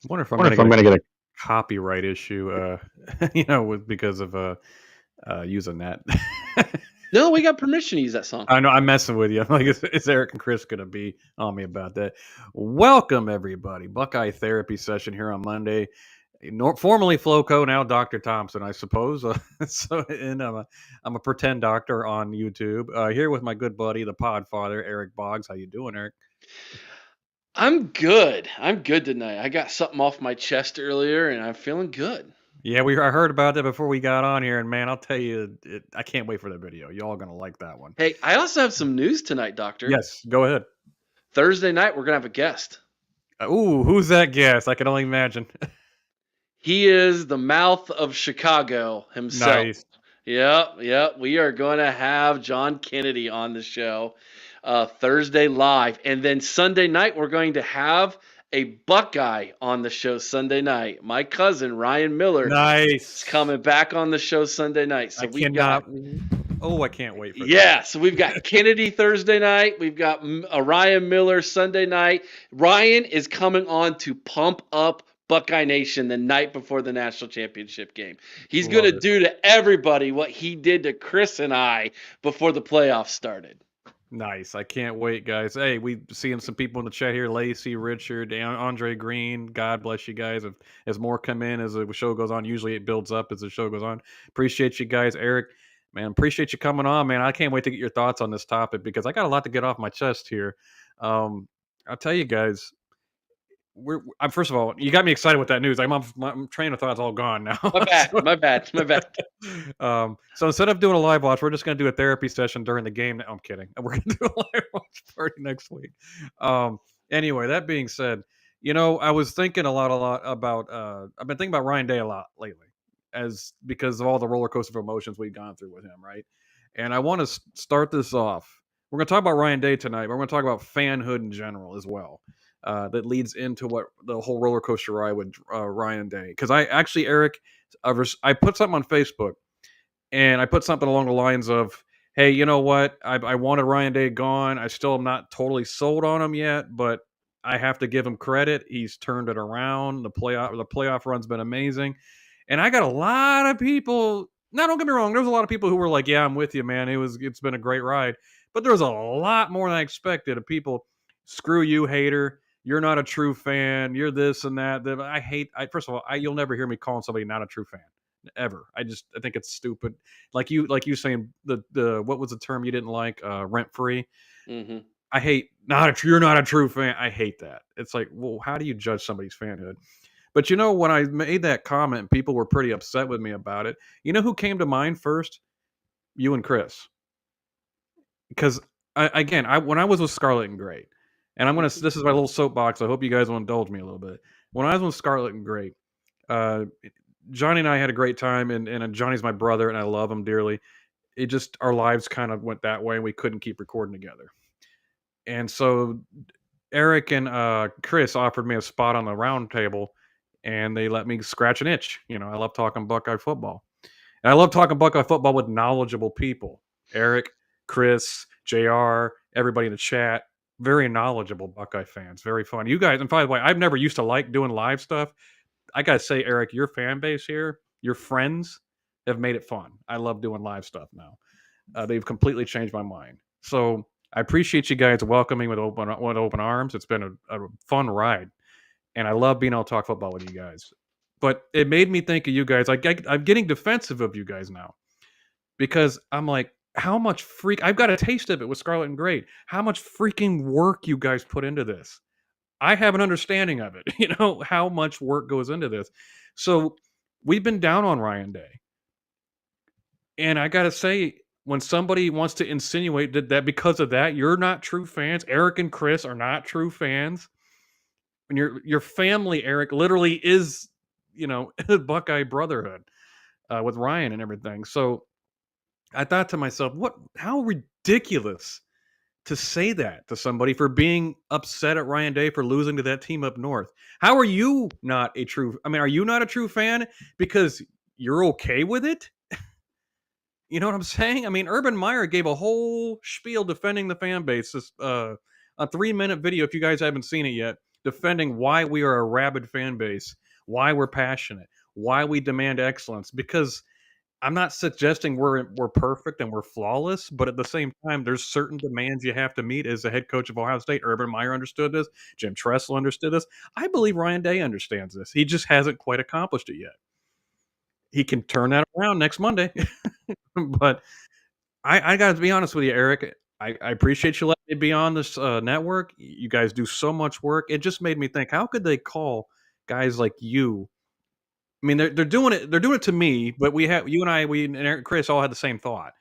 wonder if I'm Wonder gonna if get I'm a gonna get a. copyright issue, because of using that. No, we got permission to use that song. I know I'm messing with you. I'm like, is Eric and Chris gonna be on me about that? Welcome everybody, Buckeye therapy session here on Monday. Formerly Floco, now Dr. Thompson, I suppose. And I'm a pretend doctor on YouTube. Here with my good buddy, the Podfather, Eric Boggs. How you doing, Eric? I'm good. I'm good tonight. I got something off my chest earlier, and I'm feeling good. Yeah, I heard about that before we got on here, and man, I'll tell you, I can't wait for the video. Y'all gonna like that one. Hey, I also have some news tonight, Doctor. Yes, go ahead. Thursday night, we're gonna have a guest. Ooh, who's that guest? I can only imagine. He is the mouth of Chicago himself. Nice. Yep. We are going to have John Kennedy on the show Thursday live. And then Sunday night, we're going to have a Buckeye on the show Sunday night. My cousin, Ryan Miller, Nice. is coming back on the show Sunday night. So I cannot. Oh, I can't wait for that. Yeah, so we've got Kennedy Thursday night. We've got Ryan Miller Sunday night. Ryan is coming on to pump up Buckeye Nation the night before the national championship game. He's going to do to everybody what he did to Chris and I before the playoffs started. Nice. I can't wait, guys. Hey, we seeing some people in the chat here. Lacey, Richard, Andre Green. God bless you guys. As more come in as the show goes on, usually it builds up as the show goes on. Appreciate you guys. Eric, man, appreciate you coming on, man. I can't wait to get your thoughts on this topic because I got a lot to get off my chest here. I'll tell you guys, I'm first of all, you got me excited with that news. My train of thought's all gone now. My bad. So instead of doing a live watch, we're just going to do a therapy session during the game. I'm kidding. We're going to do a live watch party next week. Anyway, that being said, I was thinking a lot about. I've been thinking about Ryan Day a lot lately, because of all the roller coaster of emotions we've gone through with him, right? And I want to start this off. We're going to talk about Ryan Day tonight, but we're going to talk about fanhood in general as well. That leads into what the whole roller coaster ride with Ryan Day. Because I actually, Eric, I put something on Facebook, and I put something along the lines of, hey, you know what? I wanted Ryan Day gone. I still am not totally sold on him yet, but I have to give him credit. He's turned it around. The playoff run's been amazing. And I got a lot of people. Now, don't get me wrong. There's a lot of people who were like, yeah, I'm with you, man. It's been a great ride. But there's a lot more than I expected of people. Screw you, hater. You're not a true fan. You're this and that. First of all, you'll never hear me calling somebody not a true fan ever. I think it's stupid. Like you saying the what was the term you didn't like? Rent free. Mm-hmm. I hate you're not a true fan. I hate that. It's like, well, how do you judge somebody's fanhood? But when I made that comment, people were pretty upset with me about it. You know who came to mind first? You and Chris. Because when I was with Scarlet and Gray. And this is my little soapbox. I hope you guys will indulge me a little bit. When I was with Scarlet and Gray, Johnny and I had a great time, and Johnny's my brother, and I love him dearly. It just, our lives kind of went that way, and we couldn't keep recording together. And so Eric and Chris offered me a spot on the round table, and they let me scratch an itch. I love talking Buckeye football. And I love talking Buckeye football with knowledgeable people. Eric, Chris, JR, everybody in the chat. Very knowledgeable Buckeye fans. Very fun. You guys, and by the way, I've never used to like doing live stuff. I got to say, Eric, your fan base here, your friends have made it fun. I love doing live stuff now. They've completely changed my mind. So I appreciate you guys welcoming with open arms. It's been a fun ride. And I love being able to talk football with you guys. But it made me think of you guys. I'm getting defensive of you guys now. Because I'm like, how much I've got a taste of it with Scarlet and Gray. How much freaking work you guys put into this. I have an understanding of it, how much work goes into this. So we've been down on Ryan Day. And I got to say, when somebody wants to insinuate that because of that, you're not true fans. Eric and Chris are not true fans. When your family, Eric, literally is, Buckeye Brotherhood with Ryan and everything. So I thought to myself, how ridiculous to say that to somebody for being upset at Ryan Day for losing to that team up north. How are you not a true? Are you not a true fan because you're okay with it? You know what I'm saying? Urban Meyer gave a whole spiel defending the fan base. A 3-minute video, if you guys haven't seen it yet, defending why we are a rabid fan base, why we're passionate, why we demand excellence. Because I'm not suggesting we're perfect and we're flawless, but at the same time, there's certain demands you have to meet as the head coach of Ohio State. Urban Meyer understood this. Jim Tressel understood this. I believe Ryan Day understands this. He just hasn't quite accomplished it yet. He can turn that around next Monday. But I got to be honest with you, Eric. I appreciate you letting me be on this network. You guys do so much work. It just made me think: how could they call guys like you? I mean, they're doing it. They're doing it to me, but we have you and I, we and Eric, Chris all had the same thought.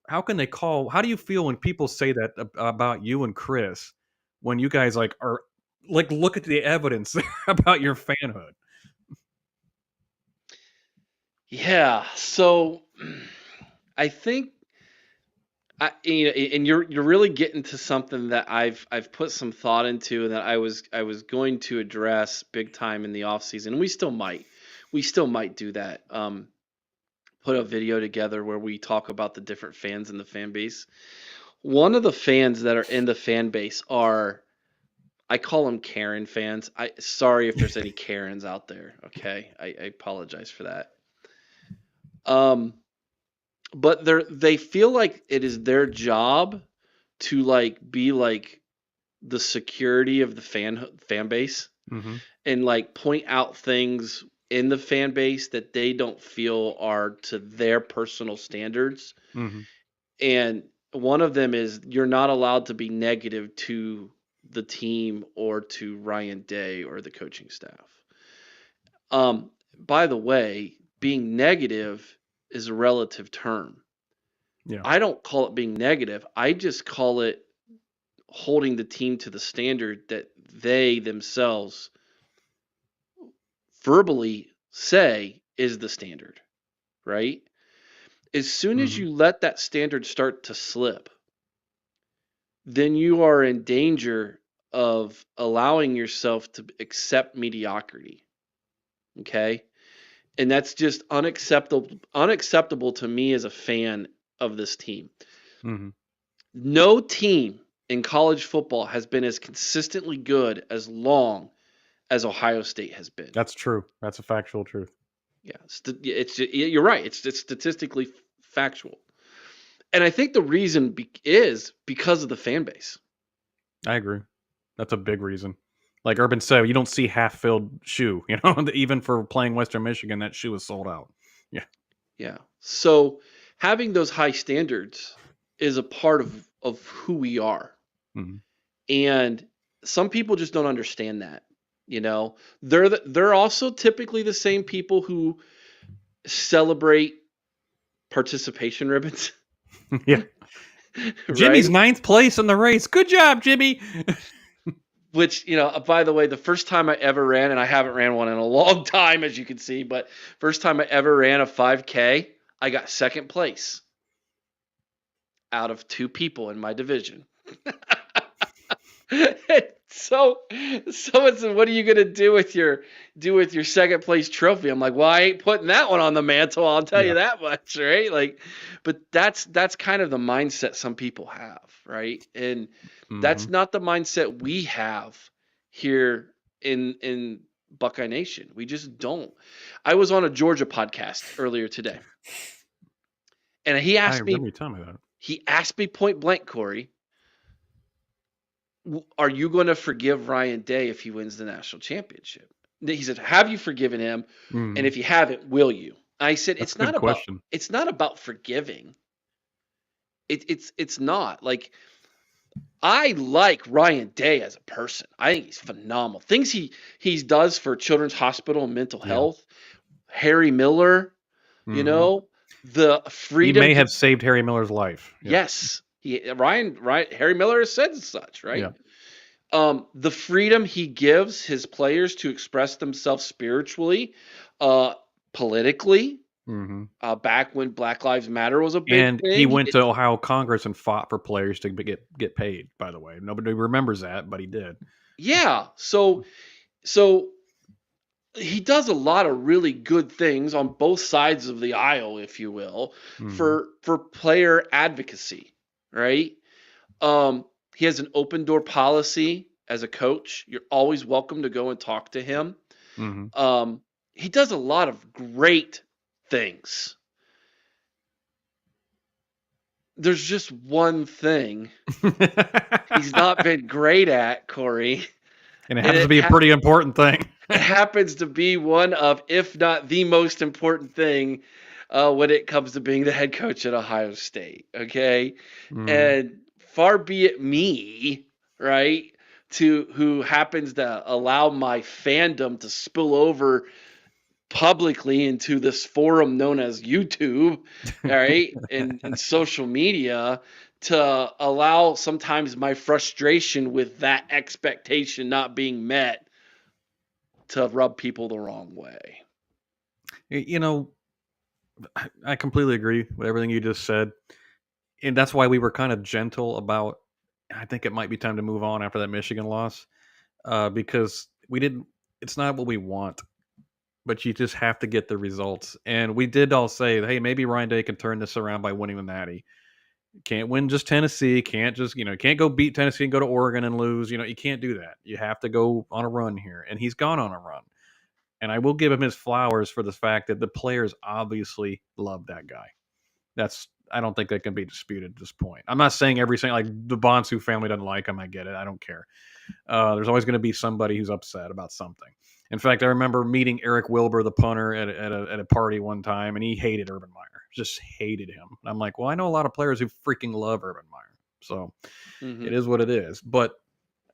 How can they call? How do you feel when people say that about you and Chris when you guys like are like look at the evidence about your fanhood? Yeah. So I think and you're really getting to something that I've put some thought into, and that I was going to address big time in the off season. And we still might do that. Put a video together where we talk about the different fans in the fan base. One of the fans that are in the fan base are, I call them Karen fans. Sorry if there's any Karens out there. Okay, I apologize for that. But they feel like it is their job to like be like the security of the fan base, Mm-hmm. and like point out things in the fan base that they don't feel are to their personal standards. Mm-hmm. And one of them is, you're not allowed to be negative to the team or to Ryan Day or the coaching staff. By the way, being negative is a relative term. Yeah. I don't call it being negative. I just call it holding the team to the standard that they themselves verbally say is the standard, right? As soon as Mm-hmm. you let that standard start to slip, then you are in danger of allowing yourself to accept mediocrity. Okay? And that's just unacceptable to me as a fan of this team. Mm-hmm. No team in college football has been as consistently good as long as Ohio State has been. That's true. That's a factual truth. Yeah, you're right. It's statistically factual. And I think the reason is because of the fan base. I agree. That's a big reason. Like Urban said, you don't see half-filled shoe. You know, even for playing Western Michigan, that shoe is sold out. Yeah. Yeah. So having those high standards is a part of who we are. Mm-hmm. And some people just don't understand that. You know, they're also typically the same people who celebrate participation ribbons. Yeah. Right? Jimmy's 9th place in the race. Good job, Jimmy. Which, by the way, the first time I ever ran, and I haven't ran one in a long time, as you can see, but first time I ever ran a 5K, I got second place out of 2 people in my division. So someone said, "What are you gonna do with your second place trophy?" I'm like, "Well, I ain't putting that one on the mantle. I'll tell you that much, right?" Like, but that's kind of the mindset some people have, right? And that's not the mindset we have here in Buckeye Nation. We just don't. I was on a Georgia podcast earlier today, and he I asked me. remember you telling me that. He asked me point blank, Cory, are you going to forgive Ryan Day if he wins the national championship? He said, have you forgiven him? Mm-hmm. And if you haven't, will you? I said, That's it's not about question. It's not about forgiving. It's not. Like, I like Ryan Day as a person. I think he's phenomenal. Things he does for Children's Hospital and mental health. Harry Miller, the freedom. He may have saved Harry Miller's life. Yeah. Yes. Harry Miller has said such, right? Yeah. The freedom he gives his players to express themselves spiritually, politically, back when Black Lives Matter was a big thing. He went to Ohio Congress and fought for players to get paid, by the way. Nobody remembers that, but he did. Yeah. So he does a lot of really good things on both sides of the aisle, if you will, for player advocacy, right? He has an open door policy as a coach. You're always welcome to go and talk to him. Mm-hmm. He does a lot of great things. There's just one thing he's not been great at, Corey. And it And happens to be a pretty important thing. it happens to be one of, if not the most important thing, when it comes to being the head coach at Ohio State. Okay. Mm-hmm. And far be it me, right, who happens to allow my fandom to spill over publicly into this forum known as YouTube, all right, and social media, to allow sometimes my frustration with that expectation not being met to rub people the wrong way. You know, I completely agree with everything you just said. And that's why we were kind of gentle about, I think it might be time to move on after that Michigan loss, because we didn't, it's not what we want, but you just have to get the results. And we did all say, hey, maybe Ryan Day can turn this around by winning the Natty. Can't win just Tennessee. Can't just, can't go beat Tennessee and go to Oregon and lose. You can't do that. You have to go on a run here. And he's gone on a run. And I will give him his flowers for the fact that the players obviously love that guy. I don't think that can be disputed at this point. I'm not saying every single, like the Bonsu family doesn't like him. I get it. I don't care. There's always going to be somebody who's upset about something. In fact, I remember meeting Eric Wilbur, the punter, at a party one time, and he hated Urban Meyer. Just hated him. And I'm like, well, I know a lot of players who freaking love Urban Meyer. So It is what it is. But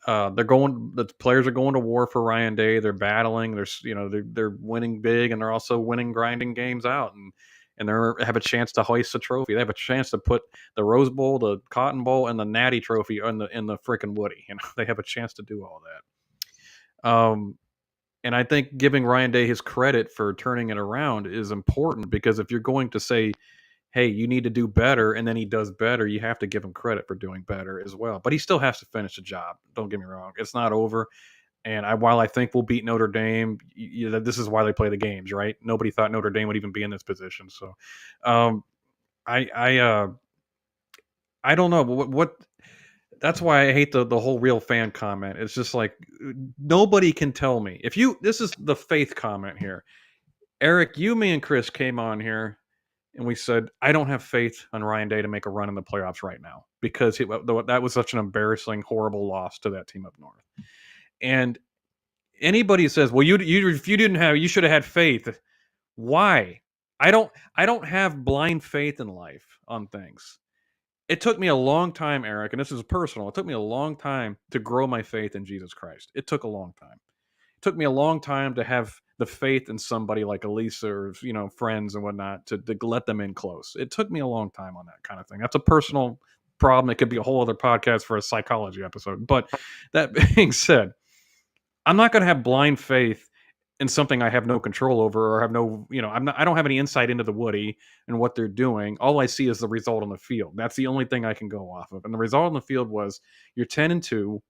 the players are going to war for Ryan Day. They're battling. They're winning big, and they're also winning, grinding games out, and they have a chance to hoist a trophy. They have a chance to put the Rose Bowl, the Cotton Bowl, and the Natty Trophy in the freaking Woody. They have a chance to do all that. And I think giving Ryan Day his credit for turning it around is important, because if you're going to say, hey, you need to do better, and then he does better, you have to give him credit for doing better as well. But he still has to finish the job. Don't get me wrong. It's not over. And while I think we'll beat Notre Dame, this is why they play the games, right? Nobody thought Notre Dame would even be in this position. So I don't know what that's why I hate the whole real fan comment. It's just like, nobody can tell me. This is the faith comment here. Eric, me and Chris came on here and we said, I don't have faith on Ryan Day to make a run in the playoffs right now, because that was such an embarrassing, horrible loss to that team up north. And anybody says, well, if you didn't have, you should have had faith. Why? I don't have blind faith in life on things. It took me a long time, Eric, and this is personal. It took me a long time to grow my faith in Jesus Christ. It took a long time. It took me a long time to have the faith in somebody like Elisa or, friends and whatnot to let them in close. It took me a long time on that kind of thing. That's a personal problem. It could be a whole other podcast for a psychology episode. But that being said, I'm not going to have blind faith in something I have no control over, or have no, I don't have any insight into the Woody and what they're doing. All I see is the result on the field. That's the only thing I can go off of. And the result on the field was, you're 10-2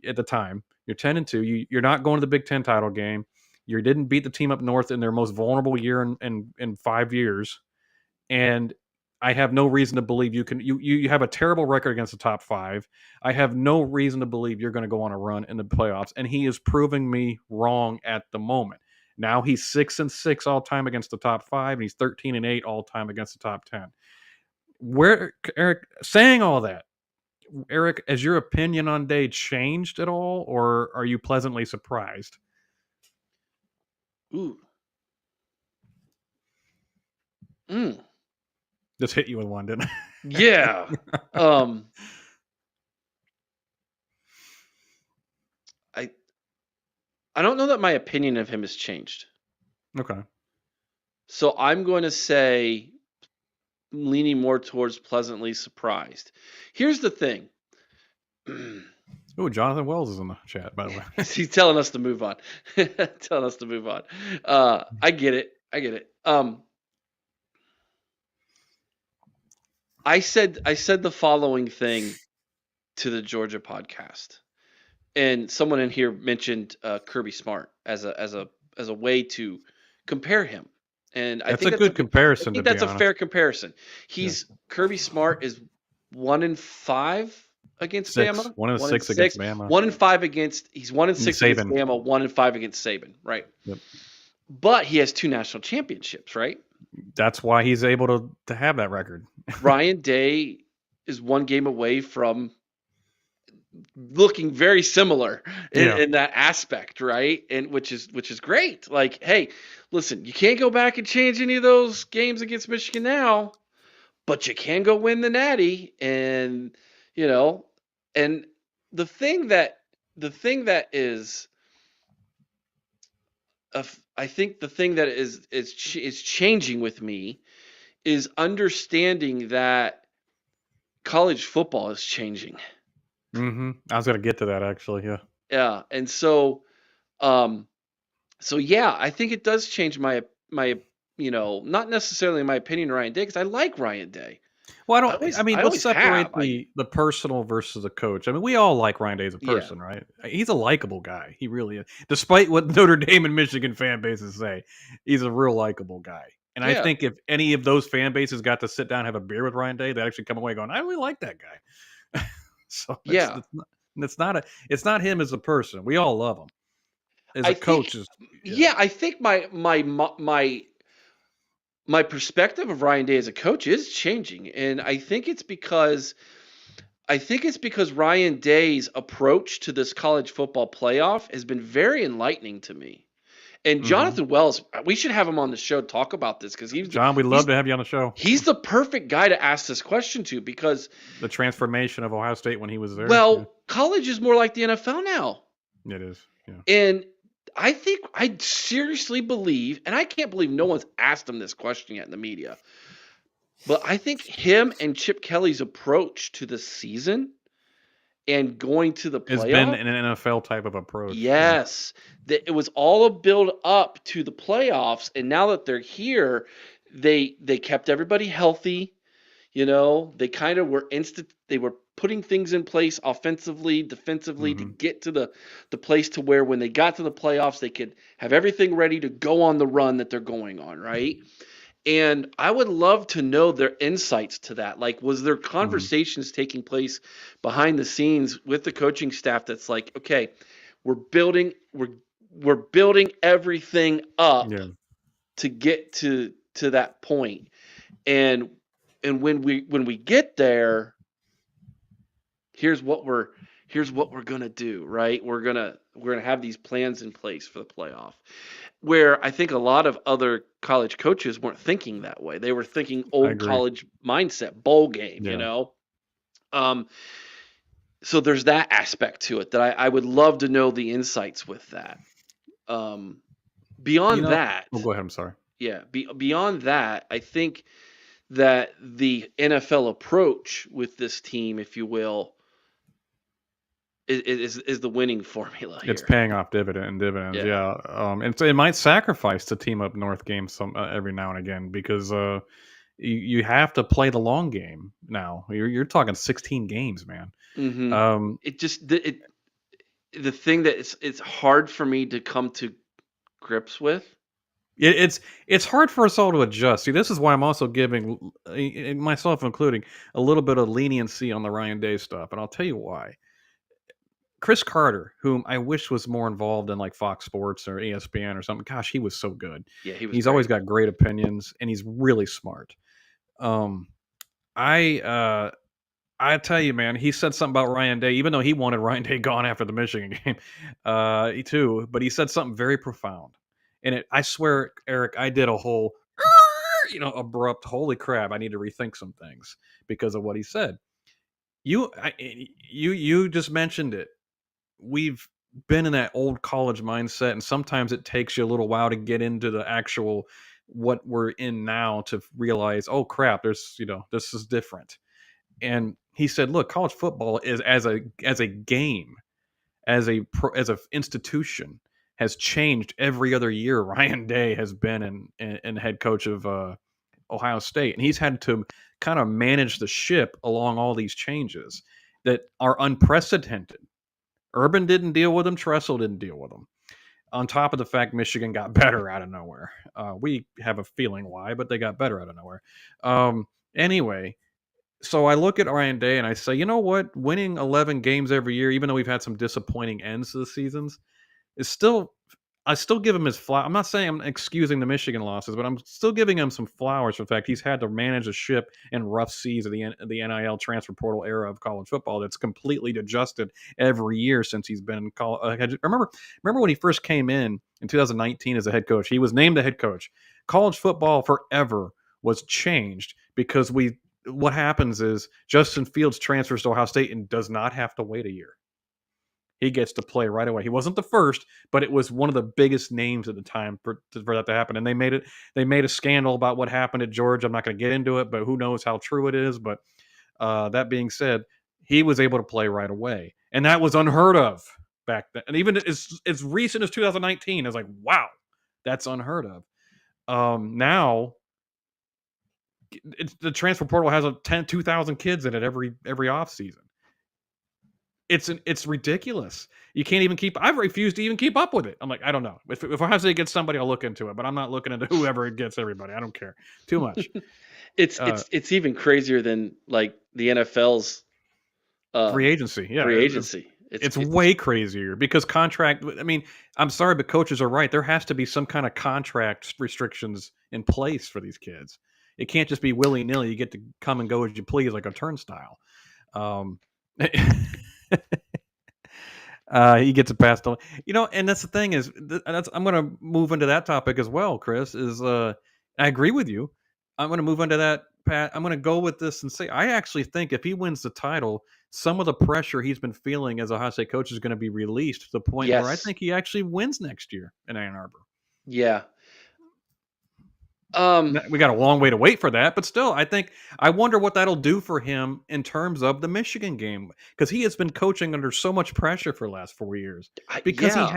at the time. You're 10-2. You're not going to the Big Ten title game. You didn't beat the team up north in their most vulnerable year in 5 years. And I have no reason to believe you have a terrible record against the top 5. I have no reason to believe you're going to go on a run in the playoffs. And he is proving me wrong at the moment. Now he's 6-6 all time against the top 5, and he's 13-8 all time against the top 10. Eric, saying all that, Eric, has your opinion on Day changed at all, or are you pleasantly surprised? Ooh. Just hit you with one, didn't I? Yeah. I don't know that my opinion of him has changed. Okay. So I'm going to say leaning more towards pleasantly surprised. Here's the thing. Oh, Jonathan Wells is in the chat, by the way. He's telling us to move on. I get it. I said the following thing to the Georgia podcast, and someone in here mentioned Kirby Smart as a way to compare him. And I think that's a good comparison. I think that's a fair comparison. Kirby Smart is 1-5 against 6. Bama. 1-6 against Bama. 1-5 against. He's 1-6 against Saban. Bama. 1-5 against Saban. Right. Yep. But he has 2 national championships. Right. That's why he's able to have that record. Ryan Day is 1 game away from looking very similar in that aspect, right? And which is great. Like, hey, listen, you can't go back and change any of those games against Michigan now, but you can go win the Natty. And and the thing that is, I think the thing that is changing with me is understanding that college football is changing. I was gonna get to that actually. Yeah. Yeah, and so yeah, I think it does change my not necessarily my opinion of Ryan Day, because I like Ryan Day. Well, I let's always separate have. the personal versus the coach. I mean, we all like Ryan Day as a Yeah. person, right? He's a likable guy. He really is. Despite what Notre Dame and Michigan fan bases say, he's a real likable guy. And I Yeah. think if any of those fan bases got to sit down and have a beer with Ryan Day, they actually come away going, "I really like that guy." So Yeah. it's not him as a person. We all love him. As I a coach, think I think my perspective of Ryan Day as a coach is changing, and I think it's because Ryan Day's approach to this college football playoff has been very enlightening to me. And Jonathan Wells, we should have him on the show to talk about this, because John, we'd love to have you on the show. He's the perfect guy to ask this question to, because the transformation of Ohio State when he was there. Well, college is more like the NFL now. It is. Yeah. And I seriously believe, and I can't believe no one's asked him this question yet in the media, but I think him and Chip Kelly's approach to the season and going to the playoff has been an NFL type of approach. Yes. That it was all a build up to the playoffs, and now that they're here, they kept everybody healthy. They kind of were they were putting things in place offensively, defensively, to get to the place to where when they got to the playoffs, they could have everything ready to go on the run that they're going on, right? And I would love to know their insights to that. Like, was there conversations taking place behind the scenes with the coaching staff that's like, okay, we're building everything up to get to that point. And when we get there, here's what we're gonna do, right? We're gonna have these plans in place for the playoff. Where I think a lot of other college coaches weren't thinking that way. They were thinking old college mindset, bowl game, So there's that aspect to it that I would love to know the insights with that. Beyond that, go ahead. I'm sorry. Yeah, beyond that, I think that the NFL approach with this team, if you will, is the winning formula here. It's paying off dividends. Yeah. And so it might sacrifice the team up north game every now and again, because you have to play the long game now. You're talking 16 games, man. It just the thing that it's hard for me to come to grips with. It's hard for us all to adjust. See, this is why I'm also giving, myself including, a little bit of leniency on the Ryan Day stuff, and I'll tell you why. Chris Carter, whom I wish was more involved in like Fox Sports or ESPN or something. Gosh, he was so good. Yeah, he's always got great opinions, and he's really smart. I tell you, man, he said something about Ryan Day, even though he wanted Ryan Day gone after the Michigan game, but he said something very profound. And I swear, Eric, I did a whole, abrupt, holy crap, I need to rethink some things because of what he said. You just mentioned it. We've been in that old college mindset, and sometimes it takes you a little while to get into the actual what we're in now to realize, oh crap, this is different. And he said, look, college football is as a game, as a institution, has changed every other year. Ryan Day has been in head coach of Ohio State, and he's had to kind of manage the ship along all these changes that are unprecedented. Urban didn't deal with them. Tressel didn't deal with them. On top of the fact Michigan got better out of nowhere. We have a feeling why, but they got better out of nowhere. Anyway, So I look at Ryan Day and I say, you know what? Winning 11 games every year, even though we've had some disappointing ends to the seasons, is still. I still give him his flower. I'm not saying I'm excusing the Michigan losses, but I'm still giving him some flowers for the fact he's had to manage a ship in rough seas of the NIL transfer portal era of college football that's completely adjusted every year since he's been in college. Remember when he first came in 2019 as a head coach? He was named the head coach. College football forever was changed because what happens is Justin Fields transfers to Ohio State and does not have to wait a year. He gets to play right away. He wasn't the first, but it was one of the biggest names at the time for that to happen. And they made it. They made a scandal about what happened at Georgia. I'm not going to get into it, but who knows how true it is. But that being said, he was able to play right away, and that was unheard of back then. And even as recent as 2019, I was like, wow, that's unheard of. Now the transfer portal has 2,000 kids in it every off season. It's ridiculous. You can't even keep. I've refused to even keep up with it. I'm like, I don't know. If Ohio State gets somebody, I'll look into it. But I'm not looking into whoever it gets everybody. I don't care too much. It's Uh, it's even crazier than like the NFL's Free agency, yeah, free agency. it's way crazier because contract. I mean, I'm sorry, but coaches are right. There has to be some kind of contract restrictions in place for these kids. It can't just be willy nilly. You get to come and go as you please, like a turnstile. Um, he gets it passed on. And that's the thing is, I'm going to move into that topic as well, Chris. I agree with you. I'm going to move into that, Pat. I'm going to go with this and say I actually think if he wins the title, some of the pressure he's been feeling as a Ohio State coach is going to be released to the point where I Yes. think he actually wins next year in Ann Arbor. Yeah. We got a long way to wait for that, but still, I wonder what that'll do for him in terms of the Michigan game because he has been coaching under so much pressure for the last 4 years because Yeah.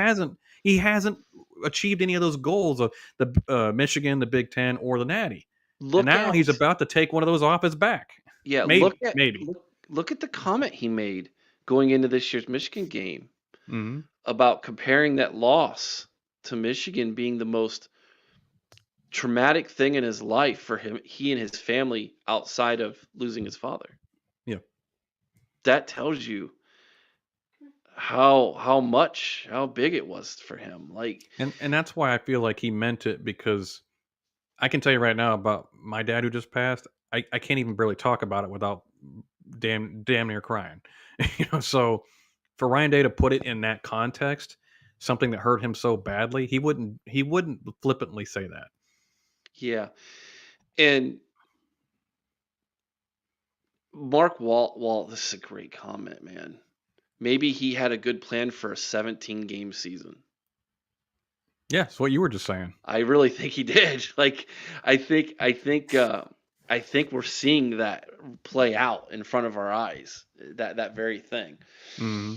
he hasn't achieved any of those goals of the Michigan, the Big Ten, or the Natty, and Look now at he's about to take one of those off his back. yeah, Maybe. look at the comment he made going into this year's Michigan game Mm-hmm. about comparing that loss to Michigan being the most traumatic thing in his life for he and his family outside of losing his father. Yeah, That tells you how big it was for him. Like, and that's why I feel like he meant it because I can tell you right now about my dad who just passed. I can't even barely talk about it without damn near crying. So for Ryan Day to put it in that context, something that hurt him so badly, he wouldn't flippantly say that. yeah. And Mark Walt, this is a great comment, man. Maybe he had a good plan for a 17 game season. Yeah, it's what you were just saying. I really think he did. Like, I think we're seeing that play out in front of our eyes. That very thing. Mm-hmm.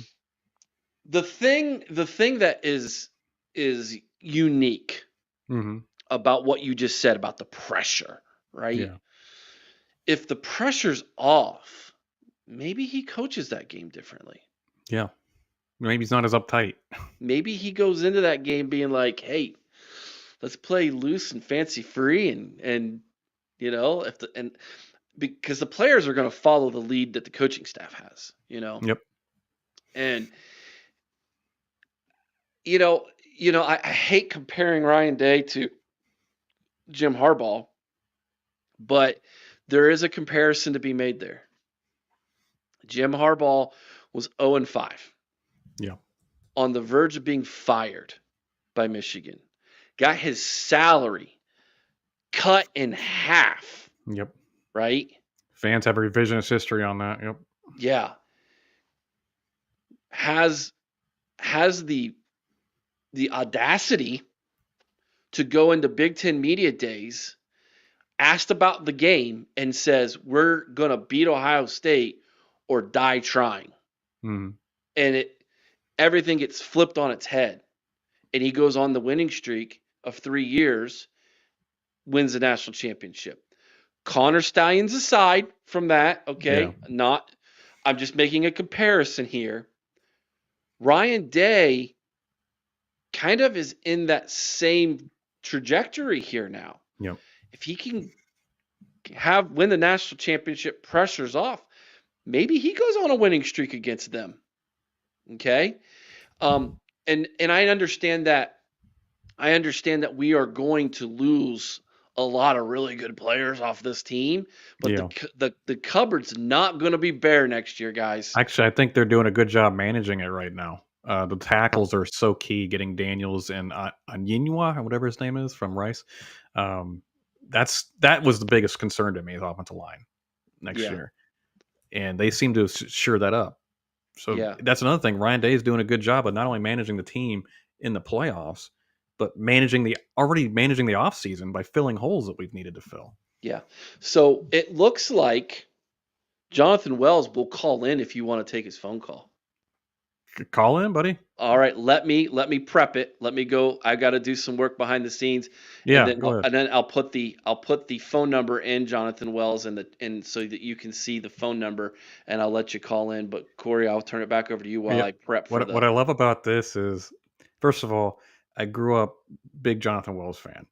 The thing that is unique Mm-hmm. about what you just said about the pressure, right? Yeah. If the pressure's off, maybe he coaches that game differently. Yeah. Maybe he's not as uptight. Maybe he goes into that game being like, "Hey, let's play loose and fancy free and because the players are going to follow the lead that the coaching staff has, Yep. And I hate comparing Ryan Day to Jim Harbaugh, but there is a comparison to be made there. Jim Harbaugh was 0-5. Yeah. On the verge of being fired by Michigan. Got his salary cut in half. Yep. Right? Fans have revisionist history on that. Yep. Yeah. Has the audacity to go into Big Ten media days, asked about the game, and says, we're going to beat Ohio State or die trying. Mm-hmm. And everything gets flipped on its head. And he goes on the winning streak of 3 years, wins the national championship. Connor Stallions aside from that, okay? Yeah. I'm just making a comparison here. Ryan Day kind of is in that same trajectory here now. Yep. If he can win the national championship, pressure's off. Maybe he goes on a winning streak against them. Okay. And I understand that. I understand that we are going to lose a lot of really good players off this team, but Yeah. the cupboard's not going to be bare next year, guys. Actually, I think they're doing a good job managing it right now. The tackles are so key. Getting Daniels and Onyenwa, or whatever his name is, from Rice. Um, that was the biggest concern to me, the offensive line next Yeah. year, and they seem to sure that up. So Yeah. that's another thing. Ryan Day is doing a good job of not only managing the team in the playoffs, but managing the offseason by filling holes that we've needed to fill. Yeah. So it looks like Jonathan Wells will call in if you want to take his phone call. Call in, buddy. All right, let me prep it. Let me go. I got to do some work behind the scenes, Yeah, and go ahead. then I'll put the phone number in Jonathan Wells and so that you can see the phone number, and I'll let you call in. But Corey, I'll turn it back over to you while Yeah. I prep for What I love about this is, first of all, I grew up big Jonathan Wells fan.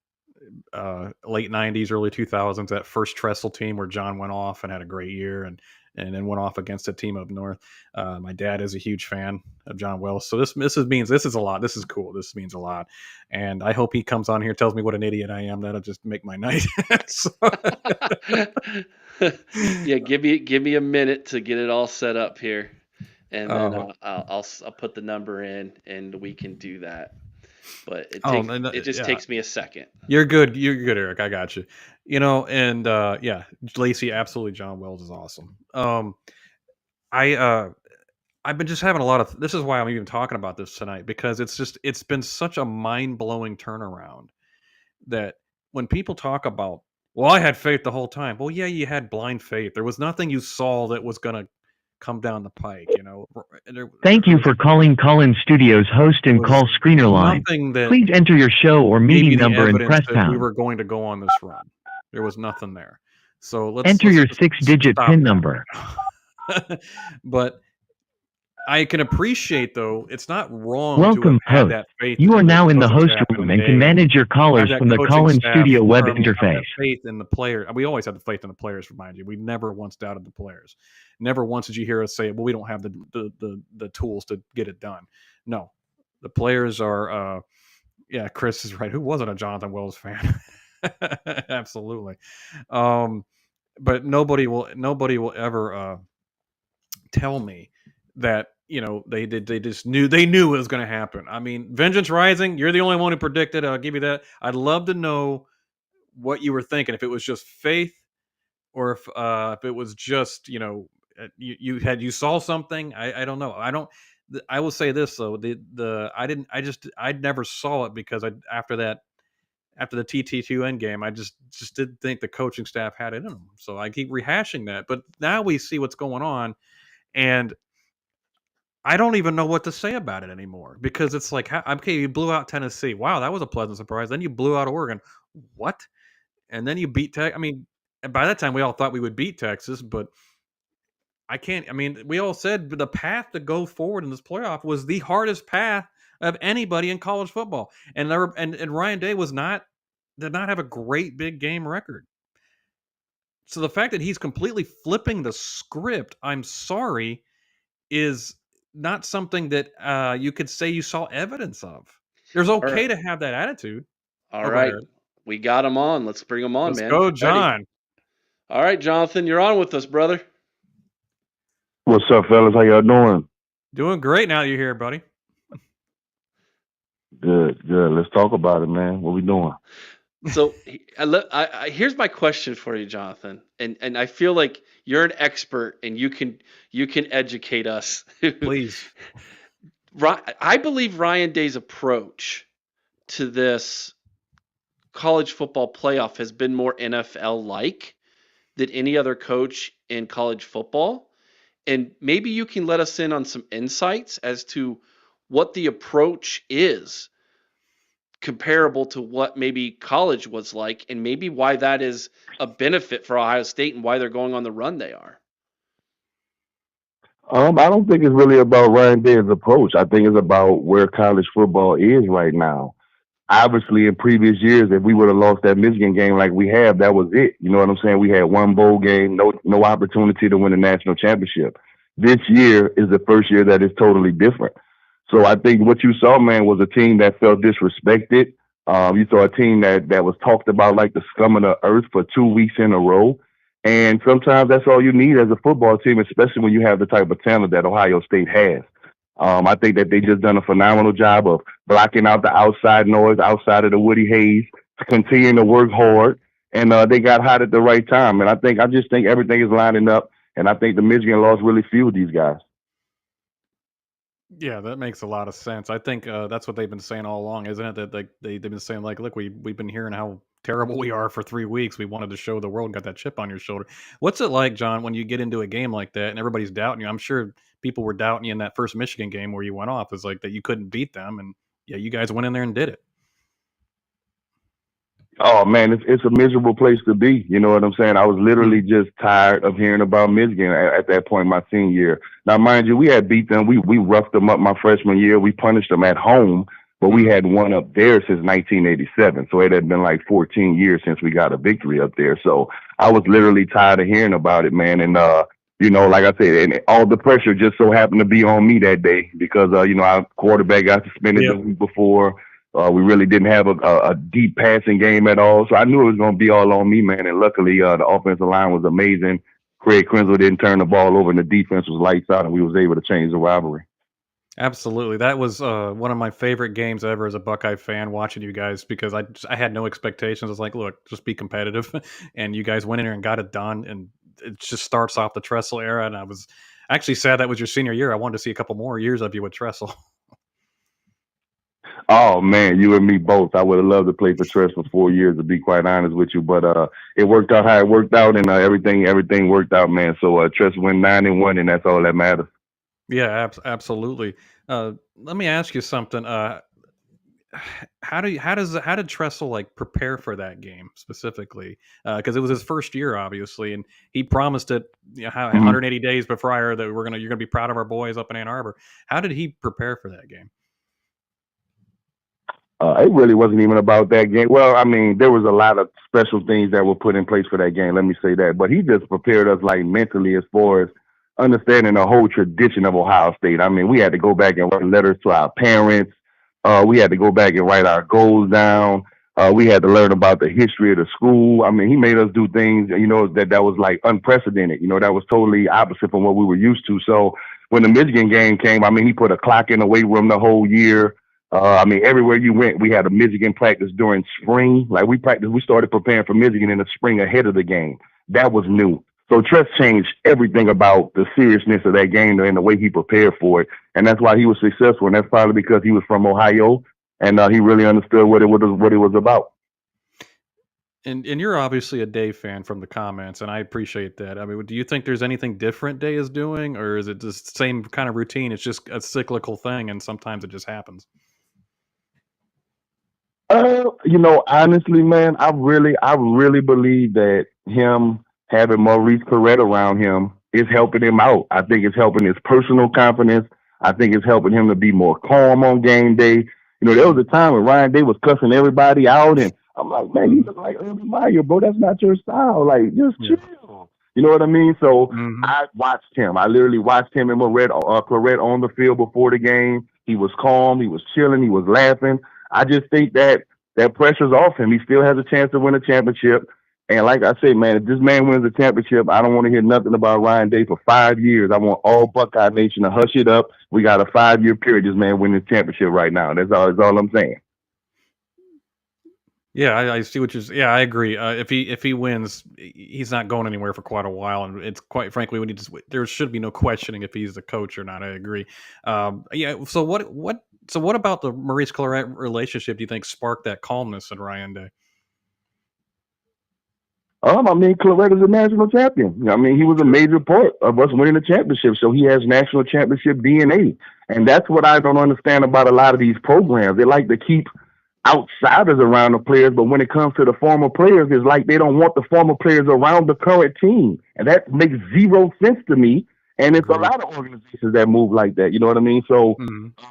Late '90s, early 2000s, that first Tressel team where John went off and had a great year, and then went off against a team up north. My dad is a huge fan of John Wells, so this means this is a lot. This is cool. This means a lot, and I hope he comes on here, tells me what an idiot I am. That'll just make my night. So, Yeah, give me a minute to get it all set up here, and then I'll put the number in, and we can do that. But it just yeah. takes me a second. You're good. You're good, Eric. I got you. And yeah, Lacey, absolutely. John Wells is awesome. I've been just having a lot of. This is why I'm even talking about this tonight, because it's been such a mind blowing turnaround that when people talk about, well, I had faith the whole time. Well, yeah, you had blind faith. There was nothing you saw that was going to come down the pike. Thank you for calling Collins Studios host and call screener line. Please enter your show or meeting number and press pound. We were going to go on this run. There was nothing there. So let's enter your 6-digit PIN number. But I can appreciate, though, it's not wrong Welcome, to have host. that faith. You are now in the host room and can manage your callers from the Collins Studio web interface. Faith in the player. We always had the faith in the players, remind you. We never once doubted the players. Never once did you hear us say, well, we don't have the tools to get it done. No. The players are Chris is right. Who wasn't a Jonathan Wells fan? Absolutely. But nobody will ever tell me that they knew it was going to happen. I mean, Vengeance Rising, you're the only one who predicted. I'll give you that. I'd love to know what you were thinking, if it was just faith or if it was just you saw something. I don't know. I will say this though, I never saw it because after the TT2 end game, I just didn't think the coaching staff had it in them. So I keep rehashing that, but now we see what's going on, and I don't even know what to say about it anymore, because it's like, okay, you blew out Tennessee. Wow, that was a pleasant surprise. Then you blew out Oregon. What? And then you beat Tech. I mean, by that time we all thought we would beat Texas, but we all said the path to go forward in this playoff was the hardest path of anybody in college football. And Ryan Day did not have a great big game record. So the fact that he's completely flipping the script, I'm sorry, is not something that you could say you saw evidence of. There's okay to have that attitude. All right. We got him on. Let's bring him on, man. Let's go, John. All right, Jonathan, you're on with us, brother. What's up, fellas? How y'all doing? Doing great now you're here, buddy. Good. Let's talk about it, man. What we doing? So here's my question for you, Jonathan, and I feel like you're an expert and you can educate us. Please. I believe Ryan Day's approach to this college football playoff has been more NFL-like than any other coach in college football. And maybe you can let us in on some insights as to what the approach is comparable to what maybe college was like, and maybe why that is a benefit for Ohio State and why they're going on the run they are. I don't think it's really about Ryan Day's approach. I think it's about where college football is right now. obviously in previous years, if we would have lost that Michigan game like we have, that was it. You know what I'm saying? We had one bowl game, no opportunity to win a national championship. This year is the first year that is totally different. So I think what you saw, man, was a team that felt disrespected. You saw a team that was talked about like the scum of the earth for 2 weeks in a row. And sometimes that's all you need as a football team, especially when you have the type of talent that Ohio State has. I think that they just done a phenomenal job of blocking out the outside noise, outside of the Woody Hayes, continuing to work hard, and they got hot at the right time. And I just think everything is lining up, and I think the Michigan loss really fueled these guys. Yeah, that makes a lot of sense. I think that's what they've been saying all along, isn't it? That like they've been saying like, look, we've been hearing how terrible we are for 3 weeks. We wanted to show the world, got that chip on your shoulder. What's it like, John, when you get into a game like that and everybody's doubting you? I'm sure people were doubting you in that first Michigan game where you went off. It's like that you couldn't beat them, and yeah, you guys went in there and did it. Oh man, it's a miserable place to be. You know what I'm saying? I was literally just tired of hearing about Michigan at that point my senior year. Now, mind you, we had beat them. We roughed them up my freshman year. We punished them at home, but we had won up there since 1987. So it had been like 14 years since we got a victory up there. So I was literally tired of hearing about it, man. And you know, like I said, and all the pressure just so happened to be on me that day because you know, our quarterback got suspended the week before. We really didn't have a deep passing game at all. So I knew it was going to be all on me, man. And luckily, the offensive line was amazing. Craig Krenzel didn't turn the ball over, and the defense was lights out, and we was able to change the rivalry. Absolutely. That was one of my favorite games ever as a Buckeye fan, watching you guys, because I had no expectations. I was like, look, just be competitive. And you guys went in there and got it done. And it just starts off the Tressel era. And I was actually sad that was your senior year. I wanted to see a couple more years of you with Tressel. Oh man, you and me both. I would have loved to play for Tress for 4 years, to be quite honest with you. But it worked out how it worked out, and everything worked out, man. So Tress went 9-1, and that's all that matters. Yeah, absolutely. Let me ask you something. How did Tressel like prepare for that game specifically? Because it was his first year, obviously, and he promised it 180 days prior that you're gonna be proud of our boys up in Ann Arbor. How did he prepare for that game? It really wasn't even about that game. Well, I mean, there was a lot of special things that were put in place for that game. Let me say that. But he just prepared us like mentally as far as understanding the whole tradition of Ohio State. I mean, we had to go back and write letters to our parents. We had to go back and write our goals down. We had to learn about the history of the school. I mean, he made us do things, you know, that was like unprecedented. You know, that was totally opposite from what we were used to. So when the Michigan game came, I mean, he put a clock in the weight room the whole year. I mean, everywhere you went, we had a Michigan practice during spring. Like we started preparing for Michigan in the spring ahead of the game. That was new. So Tress changed everything about the seriousness of that game and the way he prepared for it. And that's why he was successful. And that's probably because he was from Ohio and he really understood what it was about. And you're obviously a Day fan from the comments, and I appreciate that. I mean, do you think there's anything different Day is doing, or is it just the same kind of routine? It's just a cyclical thing, and sometimes it just happens. You know, honestly, man, I really believe that him having Maurice Clarett around him is helping him out. I think it's helping his personal confidence. I think it's helping him to be more calm on game day. You know, there was a time when Ryan Day was cussing everybody out, and I'm like, man, you look like Urban Meyer, bro. That's not your style. Like, just chill. You know what I mean? So I watched him. I literally watched him and Clarett on the field before the game. He was calm. He was chilling. He was laughing. I just think that pressure's off him. He still has a chance to win a championship. And like I say, man, if this man wins a championship, I don't want to hear nothing about Ryan Day for 5 years. I want all Buckeye Nation to hush it up. We got a 5-year period. This man winning the championship right now. That's all I'm saying. Yeah, I see what you're saying. Yeah, I agree. If he wins, he's not going anywhere for quite a while, and it's quite frankly, there should be no questioning if he's the coach or not. I agree. Yeah. So what about the Maurice Clarett relationship do you think sparked that calmness in Ryan Day? I mean, Clarett is a national champion. I mean, he was a major part of us winning the championship, so he has national championship DNA. And that's what I don't understand about a lot of these programs. They like to keep outsiders around the players, but when it comes to the former players, it's like they don't want the former players around the current team. And that makes zero sense to me. And it's a Agreed. lot of organizations that move like that. You know what I mean? So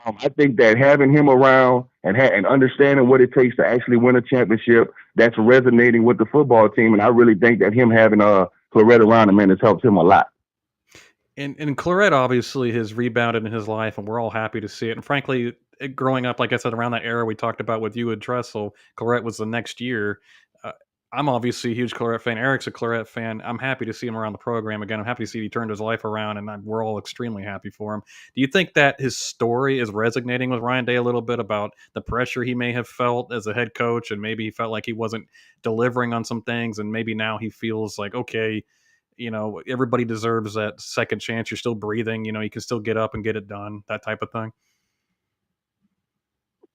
I think that having him around and understanding what it takes to actually win a championship, that's resonating with the football team. And I really think that him having Claret around him, man, has helped him a lot. And Claret obviously has rebounded in his life, and we're all happy to see it. And frankly, growing up, like I said, around that era we talked about with you and Tressel, Claret was the next year. I'm obviously a huge Claret fan. Eric's a Claret fan. I'm happy to see him around the program again. I'm happy to see he turned his life around, and we're all extremely happy for him. Do you think that his story is resonating with Ryan Day a little bit about the pressure he may have felt as a head coach, and maybe he felt like he wasn't delivering on some things, and maybe now he feels like, okay, everybody deserves that second chance. You're still breathing. You can still get up and get it done, that type of thing.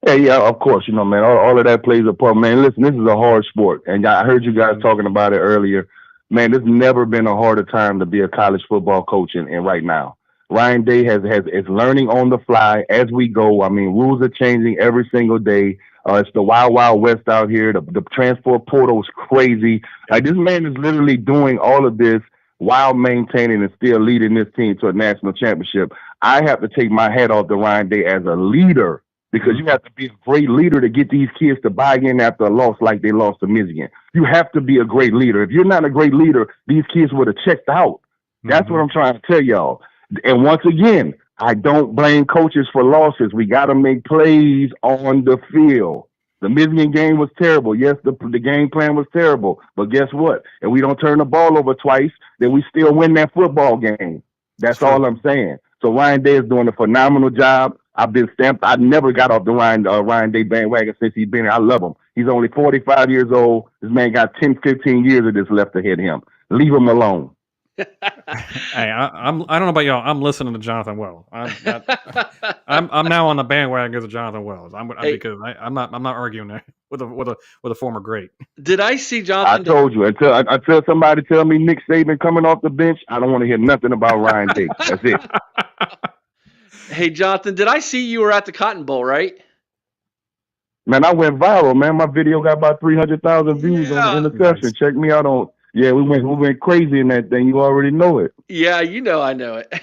Yeah, of course. Man, all of that plays a part. Man, listen, this is a hard sport. And I heard you guys talking about it earlier. Man, there's never been a harder time to be a college football coach and right now. Ryan Day is learning on the fly as we go. I mean, rules are changing every single day. It's the wild, wild west out here. The transport portal is crazy. Like, this man is literally doing all of this while maintaining and still leading this team to a national championship. I have to take my hat off to Ryan Day as a leader, because you have to be a great leader to get these kids to buy in after a loss like they lost to Michigan. You have to be a great leader. If you're not a great leader, these kids would have checked out. That's what I'm trying to tell y'all. And once again, I don't blame coaches for losses. We got to make plays on the field. The Michigan game was terrible. Yes, the game plan was terrible. But guess what? If we don't turn the ball over twice, then we still win that football game. That's all I'm saying. So Ryan Day is doing a phenomenal job. I've been stamped. I never got off the Ryan Day bandwagon since he's been here. I love him. He's only 45 years old. This man got 10, 15 years of this left to hit him. Leave him alone. Hey, I don't know about y'all. I'm listening to Jonathan Wells. I'm now on the bandwagon of Jonathan Wells. Because I'm not arguing there with a former great. Did I see Jonathan? I told you until somebody tell me Nick Saban coming off the bench, I don't want to hear nothing about Ryan Day. That's it. Hey, Jonathan, did I see you were at the Cotton Bowl, right? Man, I went viral, man. My video got about 300,000 views on the interception. Nice. Check me out on. Yeah, we went crazy in that thing. You already know it. Yeah, I know it.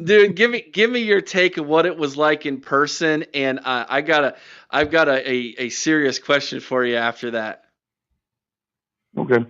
Dude, give me your take of what it was like in person, and I've got a serious question for you after that. Okay.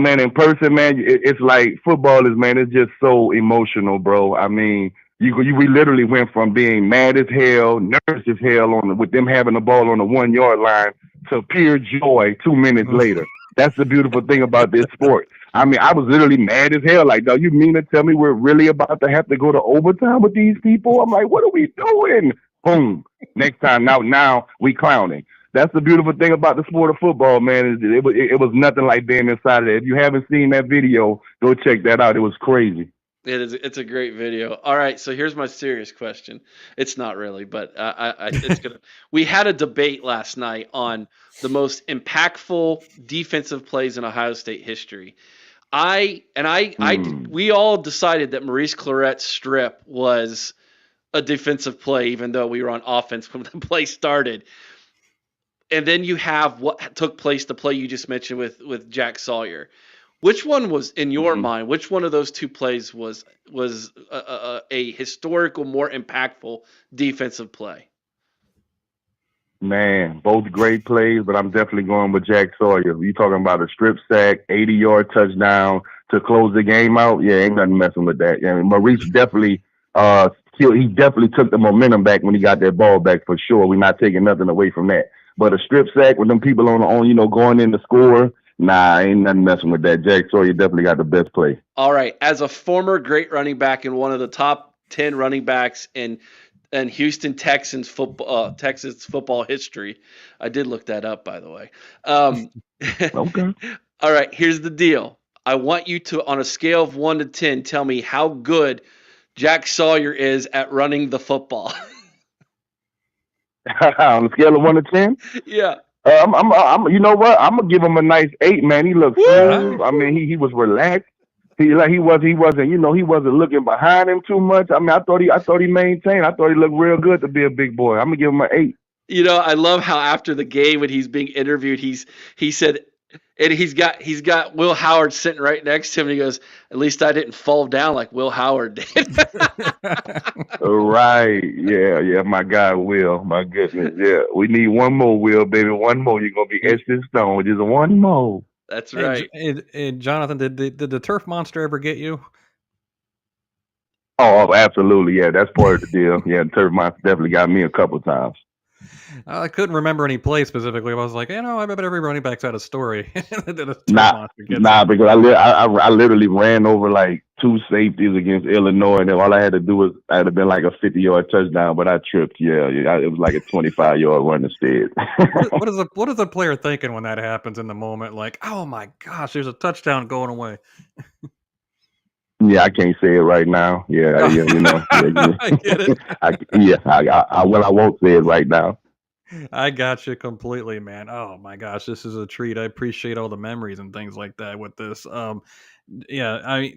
Man, in person, man, it's like football is, man, it's just so emotional, bro. I mean, we literally went from being mad as hell, nervous as hell with them having the ball on the 1 yard line to pure joy 2 minutes later. That's the beautiful thing about this sport. I mean, I was literally mad as hell. Like, you mean to tell me we're really about to have to go to overtime with these people? I'm like, what are we doing? Boom. Next time, now we clowning. That's the beautiful thing about the sport of football, man. It was nothing like being inside of it. If you haven't seen that video, go check that out. It was crazy. It's a great video. All right, so here's my serious question. It's not really, but it's gonna. We had a debate last night on the most impactful defensive plays in Ohio State history. We all decided that Maurice Claret's strip was a defensive play, even though we were on offense when the play started. And then you have what took place, the play you just mentioned with Jack Sawyer. Which one was, in your mind, which one of those two plays was a historical, more impactful defensive play? Man, both great plays, but I'm definitely going with Jack Sawyer. You talking about a strip sack, 80-yard touchdown to close the game out? Yeah, ain't nothing messing with that. Yeah, I mean, Maurice definitely he definitely took the momentum back when he got that ball back for sure. We're not taking nothing away from that. But a strip sack with them people going in to score. Nah, ain't nothing messing with that. Jack Sawyer definitely got the best play. All right. As a former great running back and one of the top 10 running backs in Houston Texans football history, I did look that up, by the way. Okay. All right. Here's the deal. I want you to, on a scale of 1 to 10, tell me how good Jack Sawyer is at running the football. On a scale of 1 to 10? Yeah. You know what? I'm gonna give him a nice 8, man. He looked smooth. I mean, he was relaxed. He wasn't looking behind him too much. I mean, I thought he maintained. I thought he looked real good to be a big boy. I'm gonna give him an 8. I love how after the game when he's being interviewed, he said And he's got Will Howard sitting right next to him. And he goes, "At least I didn't fall down like Will Howard did." Right. Yeah. My guy, Will. My goodness. Yeah. We need one more, Will, baby. One more. You're going to be etched in stone. Just one more. That's right. Hey, Jonathan, did the turf monster ever get you? Oh, absolutely. Yeah. That's part of the deal. Yeah. The turf monster definitely got me a couple times. I couldn't remember any play specifically. I was like, I bet every running back's had a story. Because I literally ran over like 2 safeties against Illinois, and then all I had to do was I'd have been like a 50-yard touchdown, but I tripped. Yeah, it was like a 25-yard run instead. What is a player thinking when that happens in the moment? Like, oh my gosh, there's a touchdown going away. Yeah, I can't say it right now. Yeah. I get it. I won't say it right now. I got you completely, man. Oh my gosh, this is a treat. I appreciate all the memories and things like that with this. Yeah, I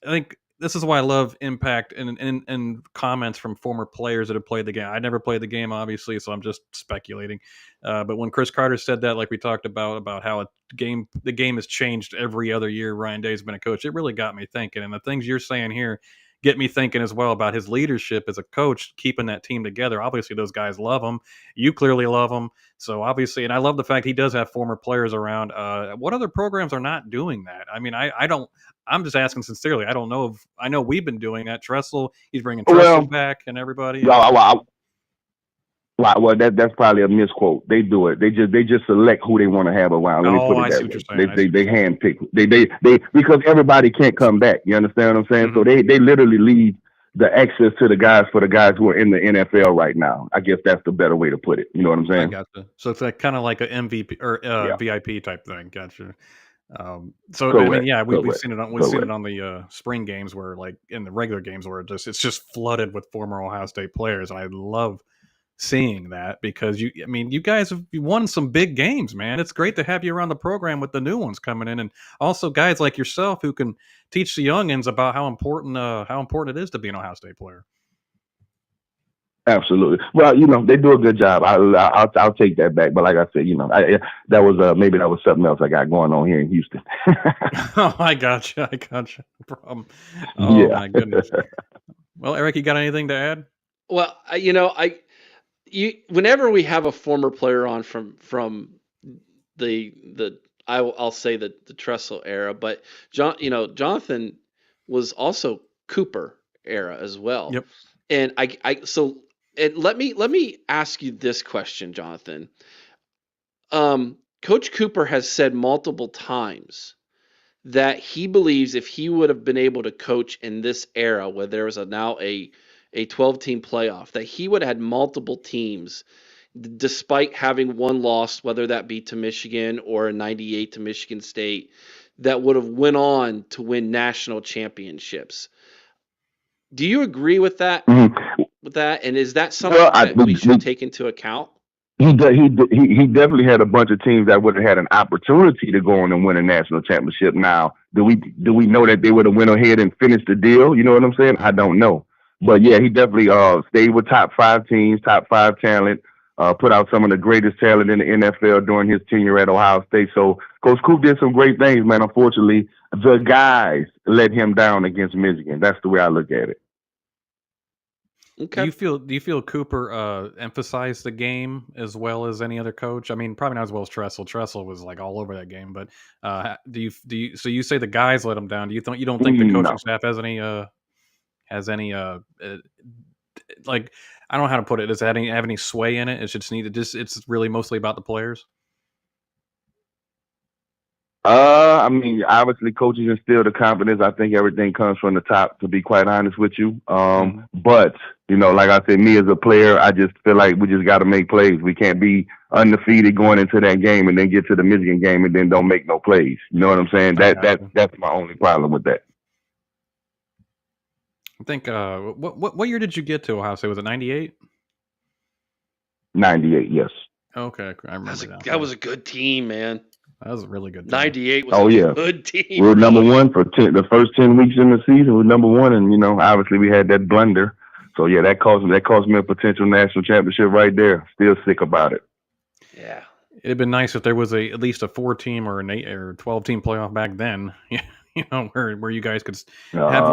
think this is why I love impact and comments from former players that have played the game. I never played the game, obviously, so I'm just speculating. But when Chris Carter said that, like we talked about how the game has changed every other year Ryan Day's been a coach, it really got me thinking. And the things you're saying here get me thinking as well about his leadership as a coach, keeping that team together. Obviously, those guys love him. You clearly love him. So obviously, and I love the fact he does have former players around. What other programs are not doing that? I mean, I don't. I'm just asking sincerely. I don't know. I know we've been doing that. Tressel, he's bringing Tressel back and everybody. Well, that's probably a misquote. They do it. They just select who they want to have around. Let me put it that way. They handpick. They because everybody can't come back. You understand what I'm saying? Mm-hmm. So they literally leave the access to the guys for the guys who are in the NFL right now. I guess that's the better way to put it. You know what I'm saying? I gotcha. So it's like kind of like an MVP or VIP type thing. Gotcha. So correct. I mean, yeah, we've seen it on the spring games where, like, in the regular games where it's just flooded with former Ohio State players, and I love seeing that because you guys have won some big games, man. It's great to have you around the program with the new ones coming in, and also guys like yourself who can teach the youngins about how important it is to be an Ohio State player. Absolutely. Well, they do a good job. I'll take that back. But like I said, that was maybe that was something else I got going on here in Houston. Oh, I gotcha. No problem. Oh, yeah. My goodness. Well, Eric, you got anything to add? Well, whenever we have a former player on from I'll say the Tressel era, but Jonathan was also Cooper era as well. Yep. And and let me ask you this question, Jonathan. Coach Cooper has said multiple times that he believes if he would have been able to coach in this era where there was now a 12-team playoff, that he would have had multiple teams despite having one loss, whether that be to Michigan or a 98 to Michigan State, that would have went on to win national championships. Do you agree with that? Mm-hmm. With that, and is that something that we should take into account? He definitely had a bunch of teams that would have had an opportunity to go on and win a national championship. Now, do we know that they would have went ahead and finished the deal? You know what I'm saying? I don't know. But yeah, he definitely stayed with top 5 teams, top 5 talent, put out some of the greatest talent in the NFL during his tenure at Ohio State. So Coach Coop did some great things, man. Unfortunately, the guys let him down against Michigan. That's the way I look at it. Okay. Do you feel Cooper emphasized the game as well as any other coach? I mean, probably not as well as Tressel. Tressel was like all over that game, but do you? So you say the guys let him down? You don't think the coaching staff has any like, I don't know how to put it. Does it have any sway in it? It's really mostly about the players. I mean, obviously coaches instill the confidence. I think everything comes from the top, to be quite honest with you. But, like I said, me as a player, I just feel like we just got to make plays. We can't be undefeated going into that game and then get to the Michigan game and then don't make no plays. You know what I'm saying? That's my only problem with that. I think, what year did you get to Ohio State? Was it 98? 98, yes. Okay, I remember that. That was a good team, man. That was a really good team. 98 was a good team. We were number one for the first 10 weeks in the season. We were number one, and obviously we had that blunder. So yeah, that cost me a potential national championship right there. Still sick about it. Yeah. It'd been nice if there was at least a 4-team or an 8 or 12-team playoff back then. Where you guys could have.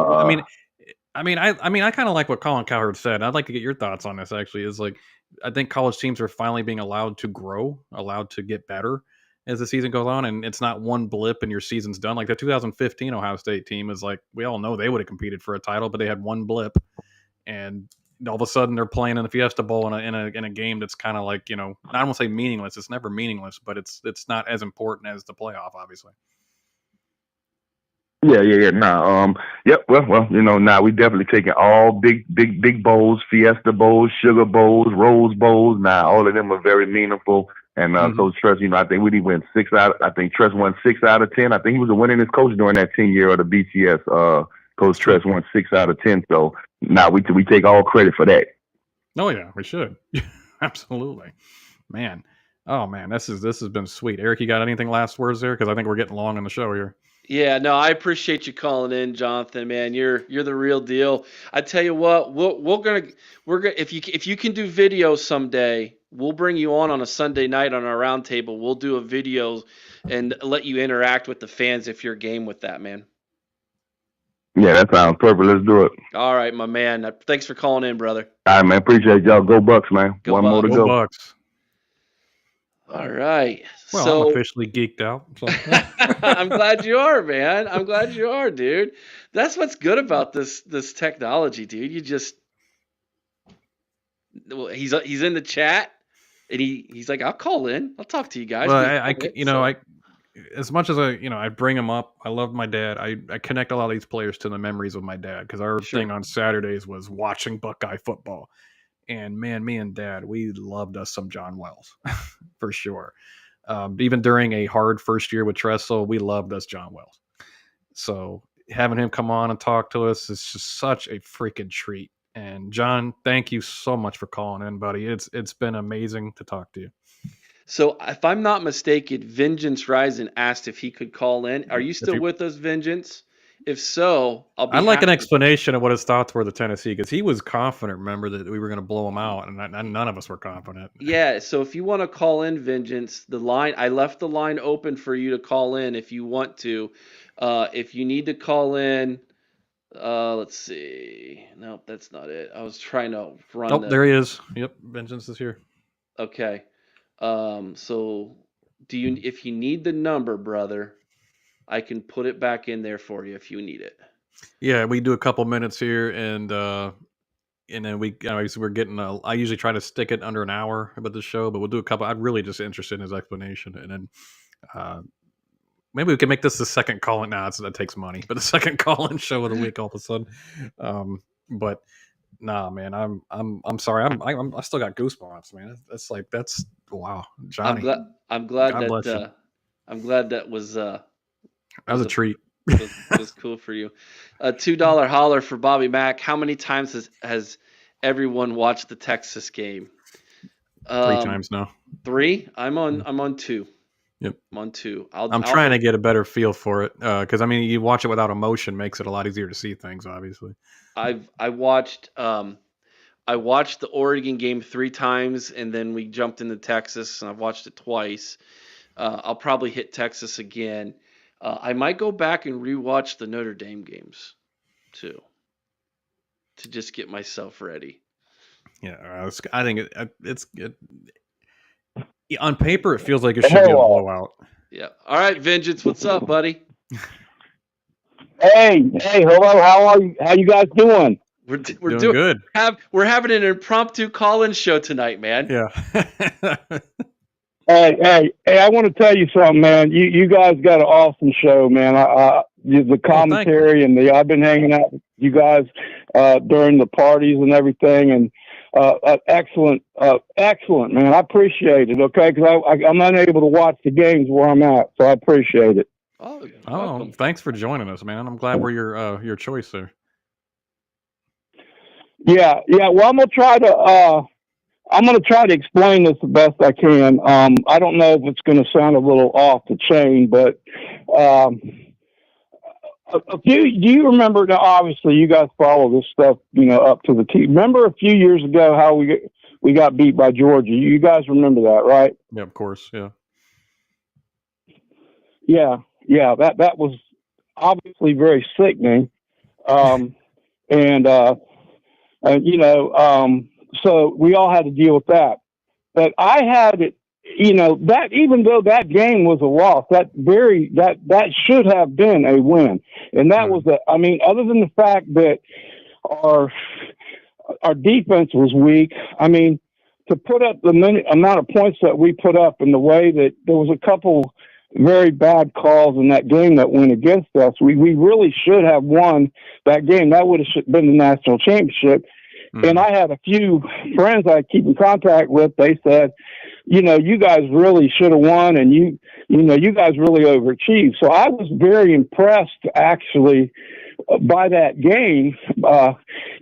I kind of like what Colin Cowherd said. I'd like to get your thoughts on this. Actually, is like I think college teams are finally being allowed to grow, allowed to get better as the season goes on, and it's not one blip and your season's done. Like the 2015 Ohio State team is like we all know they would have competed for a title, but they had one blip, and all of a sudden they're playing in the Fiesta Bowl in a game that's kind of like I don't want to say meaningless. It's never meaningless, but it's not as important as the playoff, obviously. Yeah. Nah. Yep. Well. Now we definitely taking all big bowls, Fiesta Bowls, Sugar Bowls, Rose Bowls. Now all of them are very meaningful. And so Tress, I think we win 6 out. I think Tress won 6 out of 10. I think he was the winningest coach during that 10 year of the BCS. Coach Tress won 6 out of 10. So now we take all credit for that. Oh yeah, we should. Absolutely, man. Oh man, this has been sweet. Eric, you got anything last words there? Because I think we're getting long in the show here. Yeah, no, I appreciate you calling in, Jonathan. Man, you're the real deal. I tell you what, we're gonna if you can do video someday, we'll bring you on a Sunday night on our roundtable. We'll do a video and let you interact with the fans if you're game with that, man. Yeah, that sounds perfect. Let's do it. All right, my man. Thanks for calling in, brother. All right, man. Appreciate y'all. Go Bucks, man. Go One Bucks. more to Go go. Bucks. All right. Well, so I'm officially geeked out. So. I'm glad you are, man. I'm glad you are, dude. That's what's good about this technology, dude. You just he's in the chat and he's like, I'll call in. I'll talk to you guys. Well, as much as I bring him up, I love my dad. I connect a lot of these players to the memories of my dad because our thing on Saturdays was watching Buckeye football. And man, me and Dad, we loved us some John Wells for sure. Even during a hard first year with Tressel, we loved us John Wells. So having him come on and talk to us is just such a freaking treat. And John, thank you so much for calling in, buddy. It's been amazing to talk to you. So if I'm not mistaken, Vengeance Rising asked if he could call in. Are you still with us, Vengeance? If so, I'd like an explanation of what his thoughts were to Tennessee because he was confident, remember, that we were going to blow him out, and none of us were confident. Yeah, so if you want to call in, Vengeance, I left the line open for you to call in if you want to. If you need to call in, let's see. Nope, that's not it. I was trying to run. Oh, there he is. Yep, Vengeance is here. Okay. So if you need the number, brother, I can put it back in there for you if you need it. Yeah, we do a couple minutes here, and then we're getting. I usually try to stick it under an hour about the show, but we'll do a couple. I'm really just interested in his explanation, and then maybe we can make this the second call-in. Now that takes money, but the second call-in show of the week all of a sudden. But nah, man, I'm sorry. I still got goosebumps, man. That's wow, Johnny. I'm glad that was. That was a treat. was cool for you. A $2 holler for Bobby Mack. How many times has everyone watched the Texas game? 3 times now. 3? I'm on 2. Yep. I'm on 2. I'm trying to get a better feel for it because you watch it without emotion makes it a lot easier to see things. Obviously, I watched the Oregon game 3 times, and then we jumped into Texas, and I've watched it twice. I'll probably hit Texas again. I might go back and rewatch the Notre Dame games too, to just get myself ready. Yeah, I think it's good. On paper, it feels like it should be a blowout. Yeah. All right, Vengeance, what's up, buddy? Hey, hello. How are you? How you guys doing? We're doing good. We're having an impromptu call-in show tonight, man. Yeah. Hey! I want to tell you something, man. You guys got an awesome show, man. The commentary and I've been hanging out with you guys during the parties and everything, and excellent, man. I appreciate it. Okay, because I'm unable to watch the games where I'm at, so I appreciate it. Oh, thanks for joining us, man. I'm glad we're your choice there. Yeah. Well, I'm gonna try to explain this the best I can. I don't know if it's going to sound a little off the chain, but do you remember? Now, obviously, you guys follow this stuff, up to the T. Remember a few years ago how we got beat by Georgia. You guys remember that, right? Yeah, of course. Yeah. Yeah. That was obviously very sickening. So we all had to deal with that. But I had it, that even though that game was a loss, that should have been a win. And that was other than the fact that our defense was weak, to put up the amount of points that we put up in the way that there was a couple very bad calls in that game that went against us. We really should have won that game. That would have been the national championship. And I had a few friends I keep in contact with. They said, you guys really should have won, and you guys really overachieved. So I was very impressed, actually, by that game.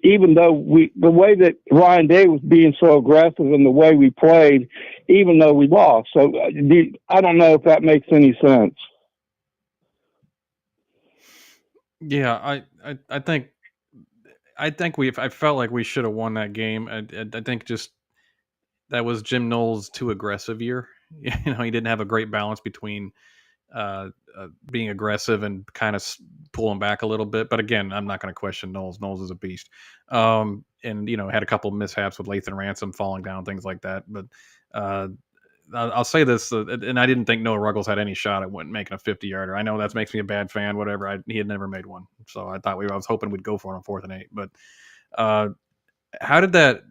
Even though the way that Ryan Day was being so aggressive and the way we played, even though we lost. So I don't know if that makes any sense. Yeah, I felt like we should have won that game. I think just that was Jim Knowles' too aggressive year. He didn't have a great balance between being aggressive and kind of pulling back a little bit. But again, I'm not going to question Knowles. Knowles is a beast. And had a couple of mishaps with Lathan Ransom falling down, things like that. But I'll say this, and I didn't think Noah Ruggles had any shot at making a 50-yarder. I know that makes me a bad fan, whatever. He had never made one, so I was hoping we'd go for it on 4th and 8. But how did that?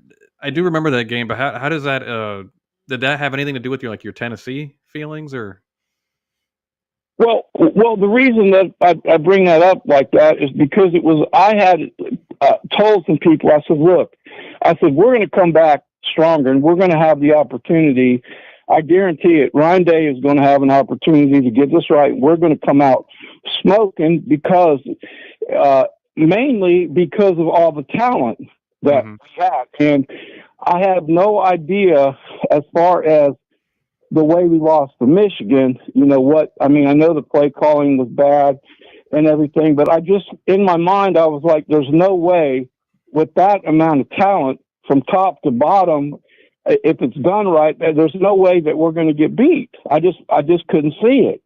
I do remember that game, but how does that? Did that have anything to do with your Tennessee feelings, or? Well, the reason that I bring that up like that is because I had told some people. I said, look, we're going to come back stronger, and we're going to have the opportunity. I guarantee it. Ryan Day is going to have an opportunity to get this right. We're going to come out smoking mainly because of all the talent that we had. And I have no idea as far as the way we lost to Michigan. I know the play calling was bad and everything, but in my mind, I was like, there's no way with that amount of talent from top to bottom, if it's done right, there's no way that we're going to get beat. I just couldn't see it.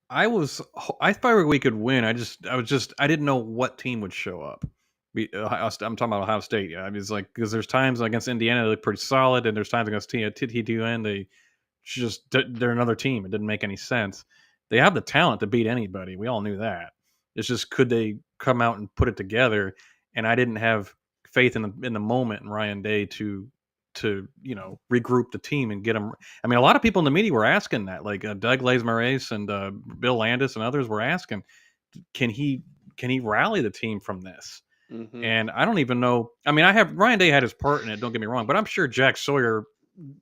I thought we could win. I didn't know what team would show up. I'm talking about Ohio State. It's like, because there's times against Indiana they look pretty solid, and there's times against TTUN they're another team. It didn't make any sense. They have the talent to beat anybody. We all knew that. It's just, could they come out and put it together? And I didn't have faith in the moment in Ryan Day to regroup the team and get them. A lot of people in the media were asking that, like Doug Lesmerises and Bill Landis and others were asking, can he rally the team from this? Mm-hmm. And I don't even know. Ryan Day had his part in it, don't get me wrong, but I'm sure Jack Sawyer.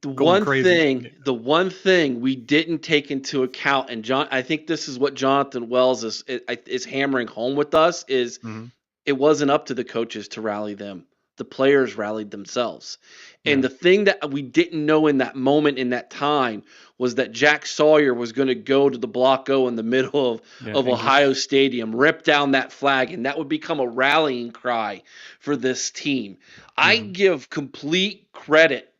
The one thing we didn't take into account, and I think this is what Jonathan Wells is hammering home with us, is it wasn't up to the coaches to rally them. The players rallied themselves. And the thing that we didn't know in that moment, in that time, was that Jack Sawyer was going to go to the Block O in the middle of Ohio Stadium, rip down that flag, and that would become a rallying cry for this team. I give complete credit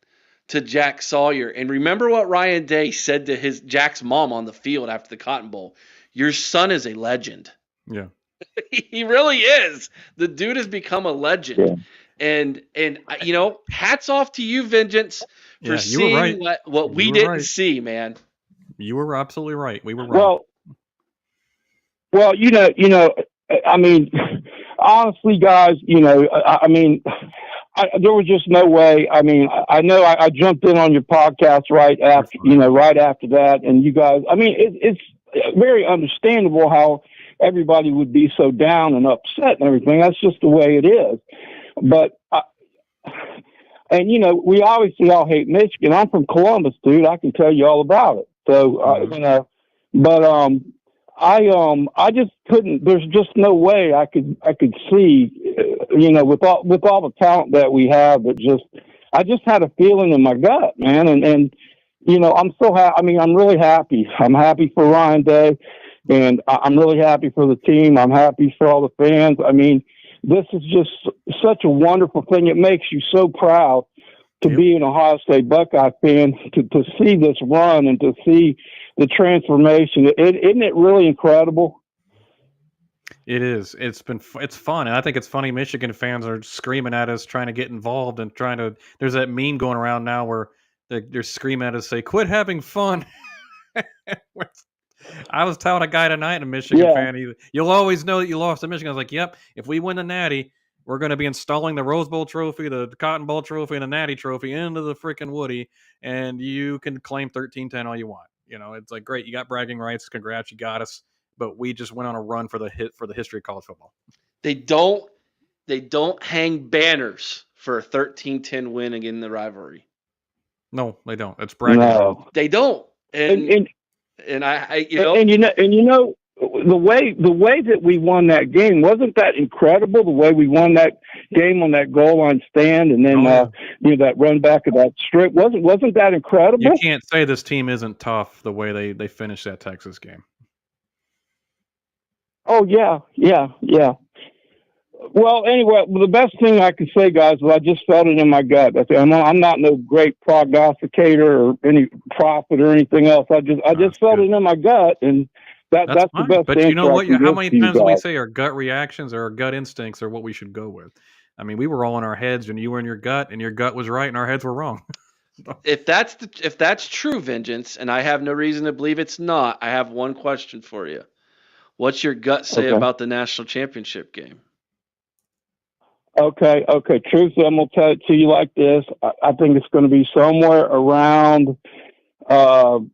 to Jack Sawyer. And remember what Ryan Day said to Jack's mom on the field after the Cotton Bowl. Your son is a legend. Yeah. He really is. The dude has become a legend. Yeah. And hats off to you, Vengeance, for seeing what we didn't see, man. You were absolutely right. We were right. Well, honestly, guys, there was just no way. I know I jumped in on your podcast right after that, and you guys. It's very understandable how everybody would be so down and upset and everything. That's just the way it is. But we obviously all hate Michigan. I'm from Columbus, dude. I can tell you all about it. So I just couldn't. There's just no way I could see, with all the talent that we have. I just had a feeling in my gut, man, and I'm so happy. I'm really happy. I'm happy for Ryan Day, and I'm really happy for the team. I'm happy for all the fans. this is just such a wonderful thing. It makes you so proud to be an Ohio State Buckeye fan, to see this run and to see the transformation. Isn't it really incredible? It is. It's fun, and I think it's funny. Michigan fans are screaming at us, trying to get involved and trying to. There's that meme going around now where they're screaming at us, say, "Quit having fun." I was telling a guy tonight, a Michigan fan, you'll always know that you lost to Michigan. I was like, "Yep, if we win the Natty, we're going to be installing the Rose Bowl trophy, the Cotton Bowl trophy, and the Natty trophy into the freaking Woody, and you can claim 13-10 all you want." You know, it's like, great, you got bragging rights, congrats, you got us. But we just went on a run for the history of college football. They don't hang banners for a 13-10 win again in the rivalry. No, they don't. It's bragging. No. They don't. And the way that we won that game, wasn't that incredible? The way we won that game on that goal line stand, and then that run back of that strip, wasn't that incredible? You can't say this team isn't tough the way they finished that Texas game. Oh yeah. Well, anyway, the best thing I can say, guys, is I just felt it in my gut. I'm not no great prognosticator or any prophet or anything else. I just felt it in my gut, and that's the best. But you know what? How many times do we say our gut reactions or our gut instincts are what we should go with? I mean, we were all in our heads, and you were in your gut, and your gut was right, and our heads were wrong. If that's true, Vengeance, and I have no reason to believe it's not, I have one question for you. What's your gut say about the national championship game? Okay. Truthfully, I'm going to tell it to you like this. I think it's going to be somewhere around, I'm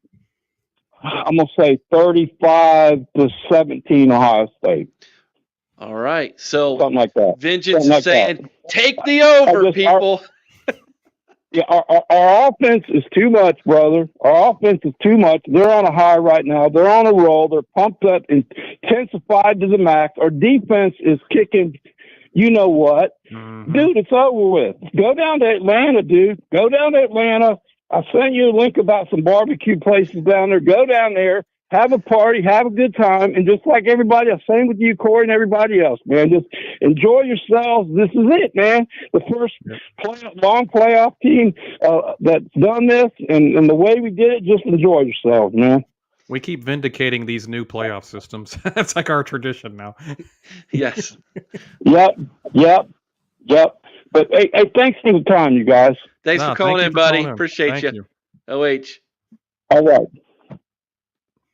going to say 35-17 Ohio State. All right. So something like that. Vengeance is saying, take the over, people. Our offense is too much, brother. Our offense is too much. They're on a high right now. They're on a roll. They're pumped up, intensified to the max. Our defense is kicking, you know what. Mm-hmm. Dude, it's over with. Go down to Atlanta, dude. Go down to Atlanta. I sent you a link about some barbecue places down there. Go down there. Have a party, have a good time, and just like everybody else, same with you, Cory, and everybody else, man. Just enjoy yourselves. This is it, man. The first long playoff team that's done this, and the way we did it, just enjoy yourselves, man. We keep vindicating these new playoff systems. That's like our tradition now. Yes. Yep. But hey, thanks for the time, you guys. Thanks for calling in, buddy. Appreciate you. OH. All right.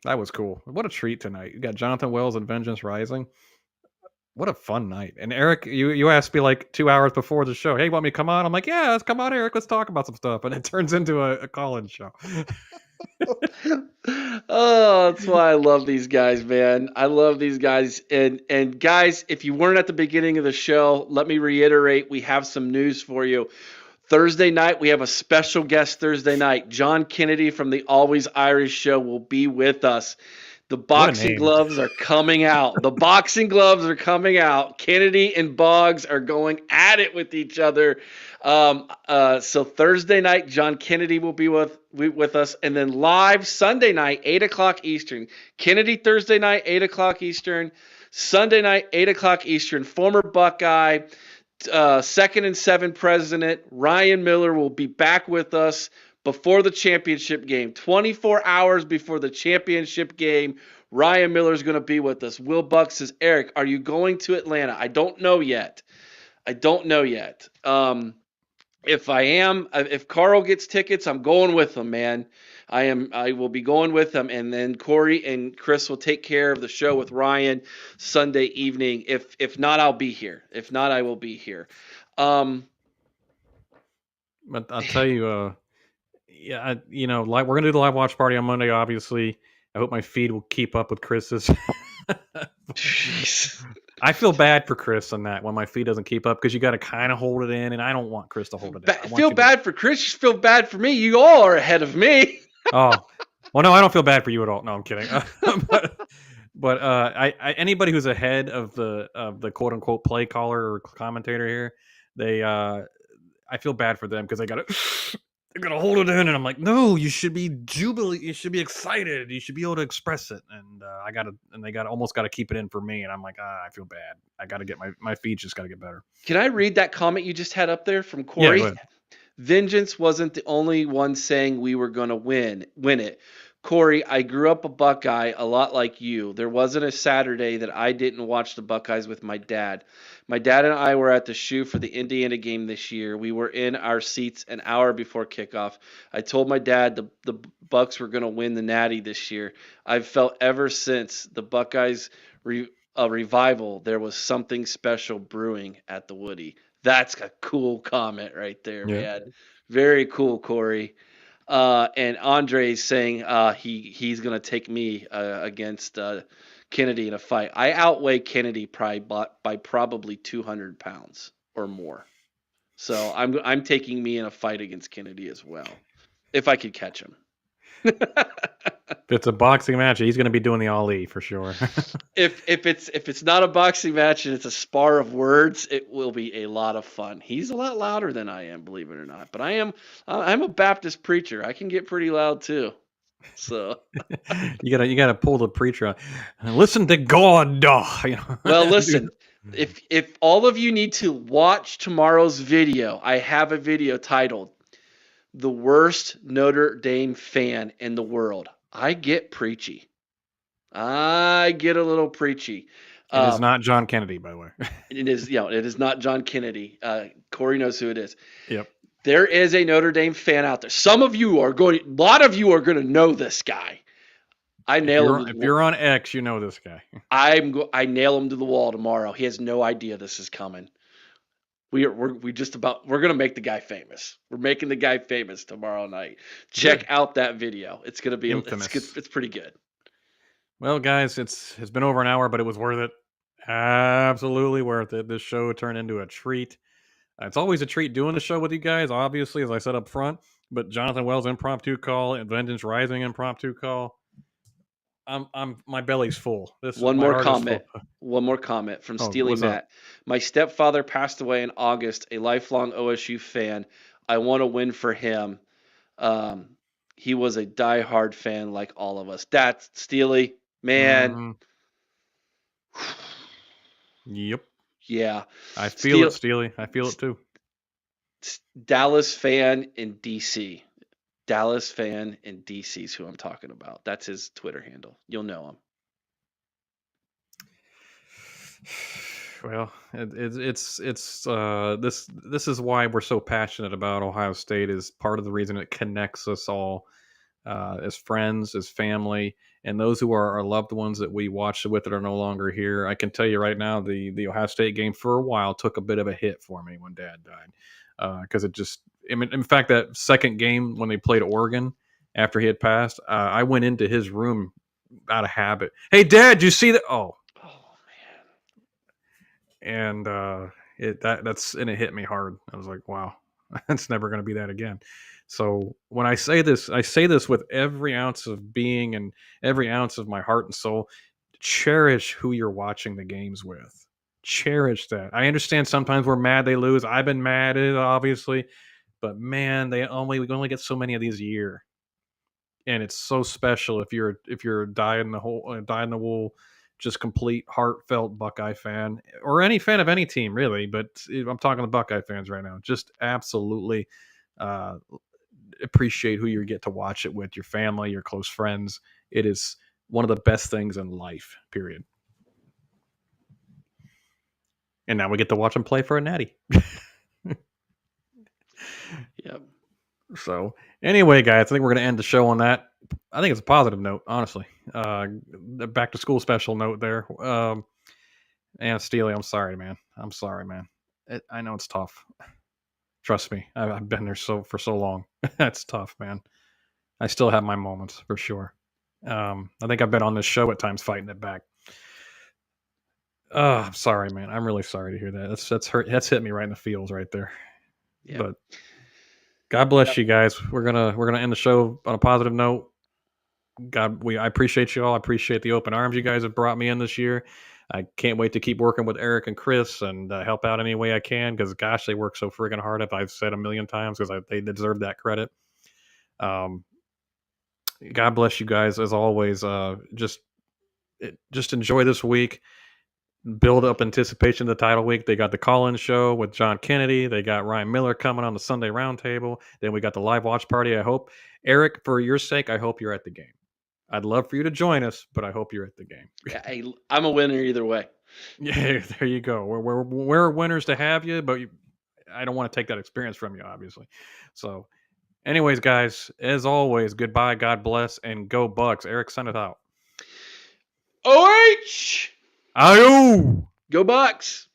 That was cool. What a treat tonight. You got Jonathan Wells and Vengeance Rising. What a fun night. And Eric, you asked me like 2 hours before the show, hey, you want me to come on? I'm like, yeah, let's come on, Eric. Let's talk about some stuff. And it turns into a call-in show. Oh, that's why I love these guys, man. I love these guys. And guys, if you weren't at the beginning of the show, let me reiterate, we have some news for you. Thursday night, we have a special guest Thursday night. John Kennedy from the Always Irish Show will be with us. The boxing gloves are coming out. The boxing gloves are coming out. Kennedy and Boggs are going at it with each other. So Thursday night, John Kennedy will be with us. And then live Sunday night, 8 o'clock Eastern. Kennedy Thursday night, 8 o'clock Eastern. Sunday night, 8 o'clock Eastern. Former Buckeye, 2nd and 7 president Ryan Miller will be back with us before the championship game. 24 hours before the championship game, Ryan Miller is going to be with us. Will Buck says, Eric, are you going to Atlanta? I don't know yet. If I am, if Carl gets tickets, I'm going with him, man. I will be going with them, and then Cory and Chris will take care of the show with Ryan Sunday evening. If not, I'll be here. If not, I will be here. But I'll tell you, we're gonna do the live watch party on Monday. Obviously, I hope my feed will keep up with Chris's. Jeez. I feel bad for Chris on that when my feed doesn't keep up because you got to kind of hold it in, and I don't want Chris to hold it in. Feel bad for Chris. You feel bad for me. You all are ahead of me. Oh, well, no, I don't feel bad for you at all. No, I'm kidding. But anybody who's ahead of the quote unquote play caller or commentator here, I feel bad for them because they got to they're gonna hold it in, and I'm like, no, you should be jubilant, you should be excited, you should be able to express it, and they almost gotta keep it in for me, and I'm like, I feel bad, I gotta get my feed just gotta get better. Can I read that comment you just had up there from Yeah, Cory? go ahead. Vengeance wasn't the only one saying we were going to win it. Cory, I grew up a Buckeye a lot like you. There wasn't a Saturday that I didn't watch the Buckeyes with my dad. My dad and I were at the shoe for the Indiana game this year. We were in our seats an hour before kickoff. I told my dad the Bucks were going to win the Natty this year. I've felt ever since the Buckeyes revival, there was something special brewing at the Woody. That's a cool comment right there, man. Very cool, Cory. And Andre's saying he's going to take me against Kennedy in a fight. I outweigh Kennedy by probably 200 pounds or more. So I'm taking me in a fight against Kennedy as well, if I could catch him. If it's a boxing match, he's going to be doing the Ali for sure. If it's not a boxing match and it's a spar of words, it will be a lot of fun. He's a lot louder than I am, believe it or not. But I'm a Baptist preacher. I can get pretty loud too. So you gotta pull the preacher out. Listen to God. Well, listen. If all of you need to watch tomorrow's video, I have a video titled "The Worst Notre Dame Fan in the World." I get preachy. I get a little preachy. It is not John Kennedy, by the way. It is not John Kennedy. Cory knows who it is. Yep. There is a Notre Dame fan out there. A lot of you are going to know this guy. I nail him. If you're on X, you know this guy. I nail him to the wall tomorrow. He has no idea this is coming. We're going to make the guy famous. We're making the guy famous tomorrow night. Check out that video. It's going to be infamous. It's pretty good. Well, guys, it's been over an hour, but it was worth it. Absolutely worth it. This show turned into a treat. It's always a treat doing the show with you guys, obviously, as I said up front. But Jonathan Wells impromptu call and Vengeance Rising impromptu call. My belly's full. One more comment from Steely Matt. Up? My stepfather passed away in August, a lifelong OSU fan. I want to win for him. He was a diehard fan like all of us. That's Steely, man. Mm-hmm. Yep. Yeah. I feel it, Steely. I feel it too. Dallas fan in DC. Dallas fan in DC is who I'm talking about. That's his Twitter handle. You'll know him. Well, this is why we're so passionate about Ohio State. Is part of the reason it connects us all as friends, as family, and those who are our loved ones that we watched with that are no longer here. I can tell you right now, the Ohio State game for a while took a bit of a hit for me when Dad died, because in fact, that second game when they played Oregon after he had passed, I went into his room out of habit. Hey, Dad, you see that? Oh man. And it hit me hard. I was like, wow, it's never going to be that again. So when I say this with every ounce of being and every ounce of my heart and soul. Cherish who you're watching the games with. Cherish that. I understand sometimes we're mad they lose. I've been mad at it, obviously. But man, we only get so many of these a year. And it's so special if you're dyed in the wool, just complete heartfelt Buckeye fan, or any fan of any team really, but I'm talking to Buckeye fans right now. Just absolutely appreciate who you get to watch it with, your family, your close friends. It is one of the best things in life, period. And now we get to watch them play for a natty. Yep. So anyway, guys, I think we're going to end the show on that. I think it's a positive note, honestly. The back to school special note there. And Steely, I'm sorry, man. I know it's tough. Trust me, I've been there for so long. That's tough, man. I still have my moments for sure. I think I've been on this show at times fighting it back. I'm sorry, man. I'm really sorry to hear that. That's hurt. That's hit me right in the feels right there. Yeah. But God bless you guys. We're gonna end the show on a positive note. I appreciate you all. I appreciate the open arms you guys have brought me in this year. I can't wait to keep working with Eric and Chris and help out any way I can because, gosh, they work so friggin' hard. If I've said a million times because they deserve that credit. God bless you guys as always. Just enjoy this week. Build up anticipation of the title week. They got the call-in show with John Kennedy. They got Ryan Miller coming on the Sunday Roundtable. Then we got the live watch party. I hope, Eric, for your sake, I hope you're at the game. I'd love for you to join us, but I hope you're at the game. Hey, I'm a winner either way. Yeah, there you go. We're winners to have you, but I don't want to take that experience from you, obviously. So, anyways, guys, as always, goodbye, God bless, and go Bucks. Eric, send it out. OH! Ayo! Go Bucks!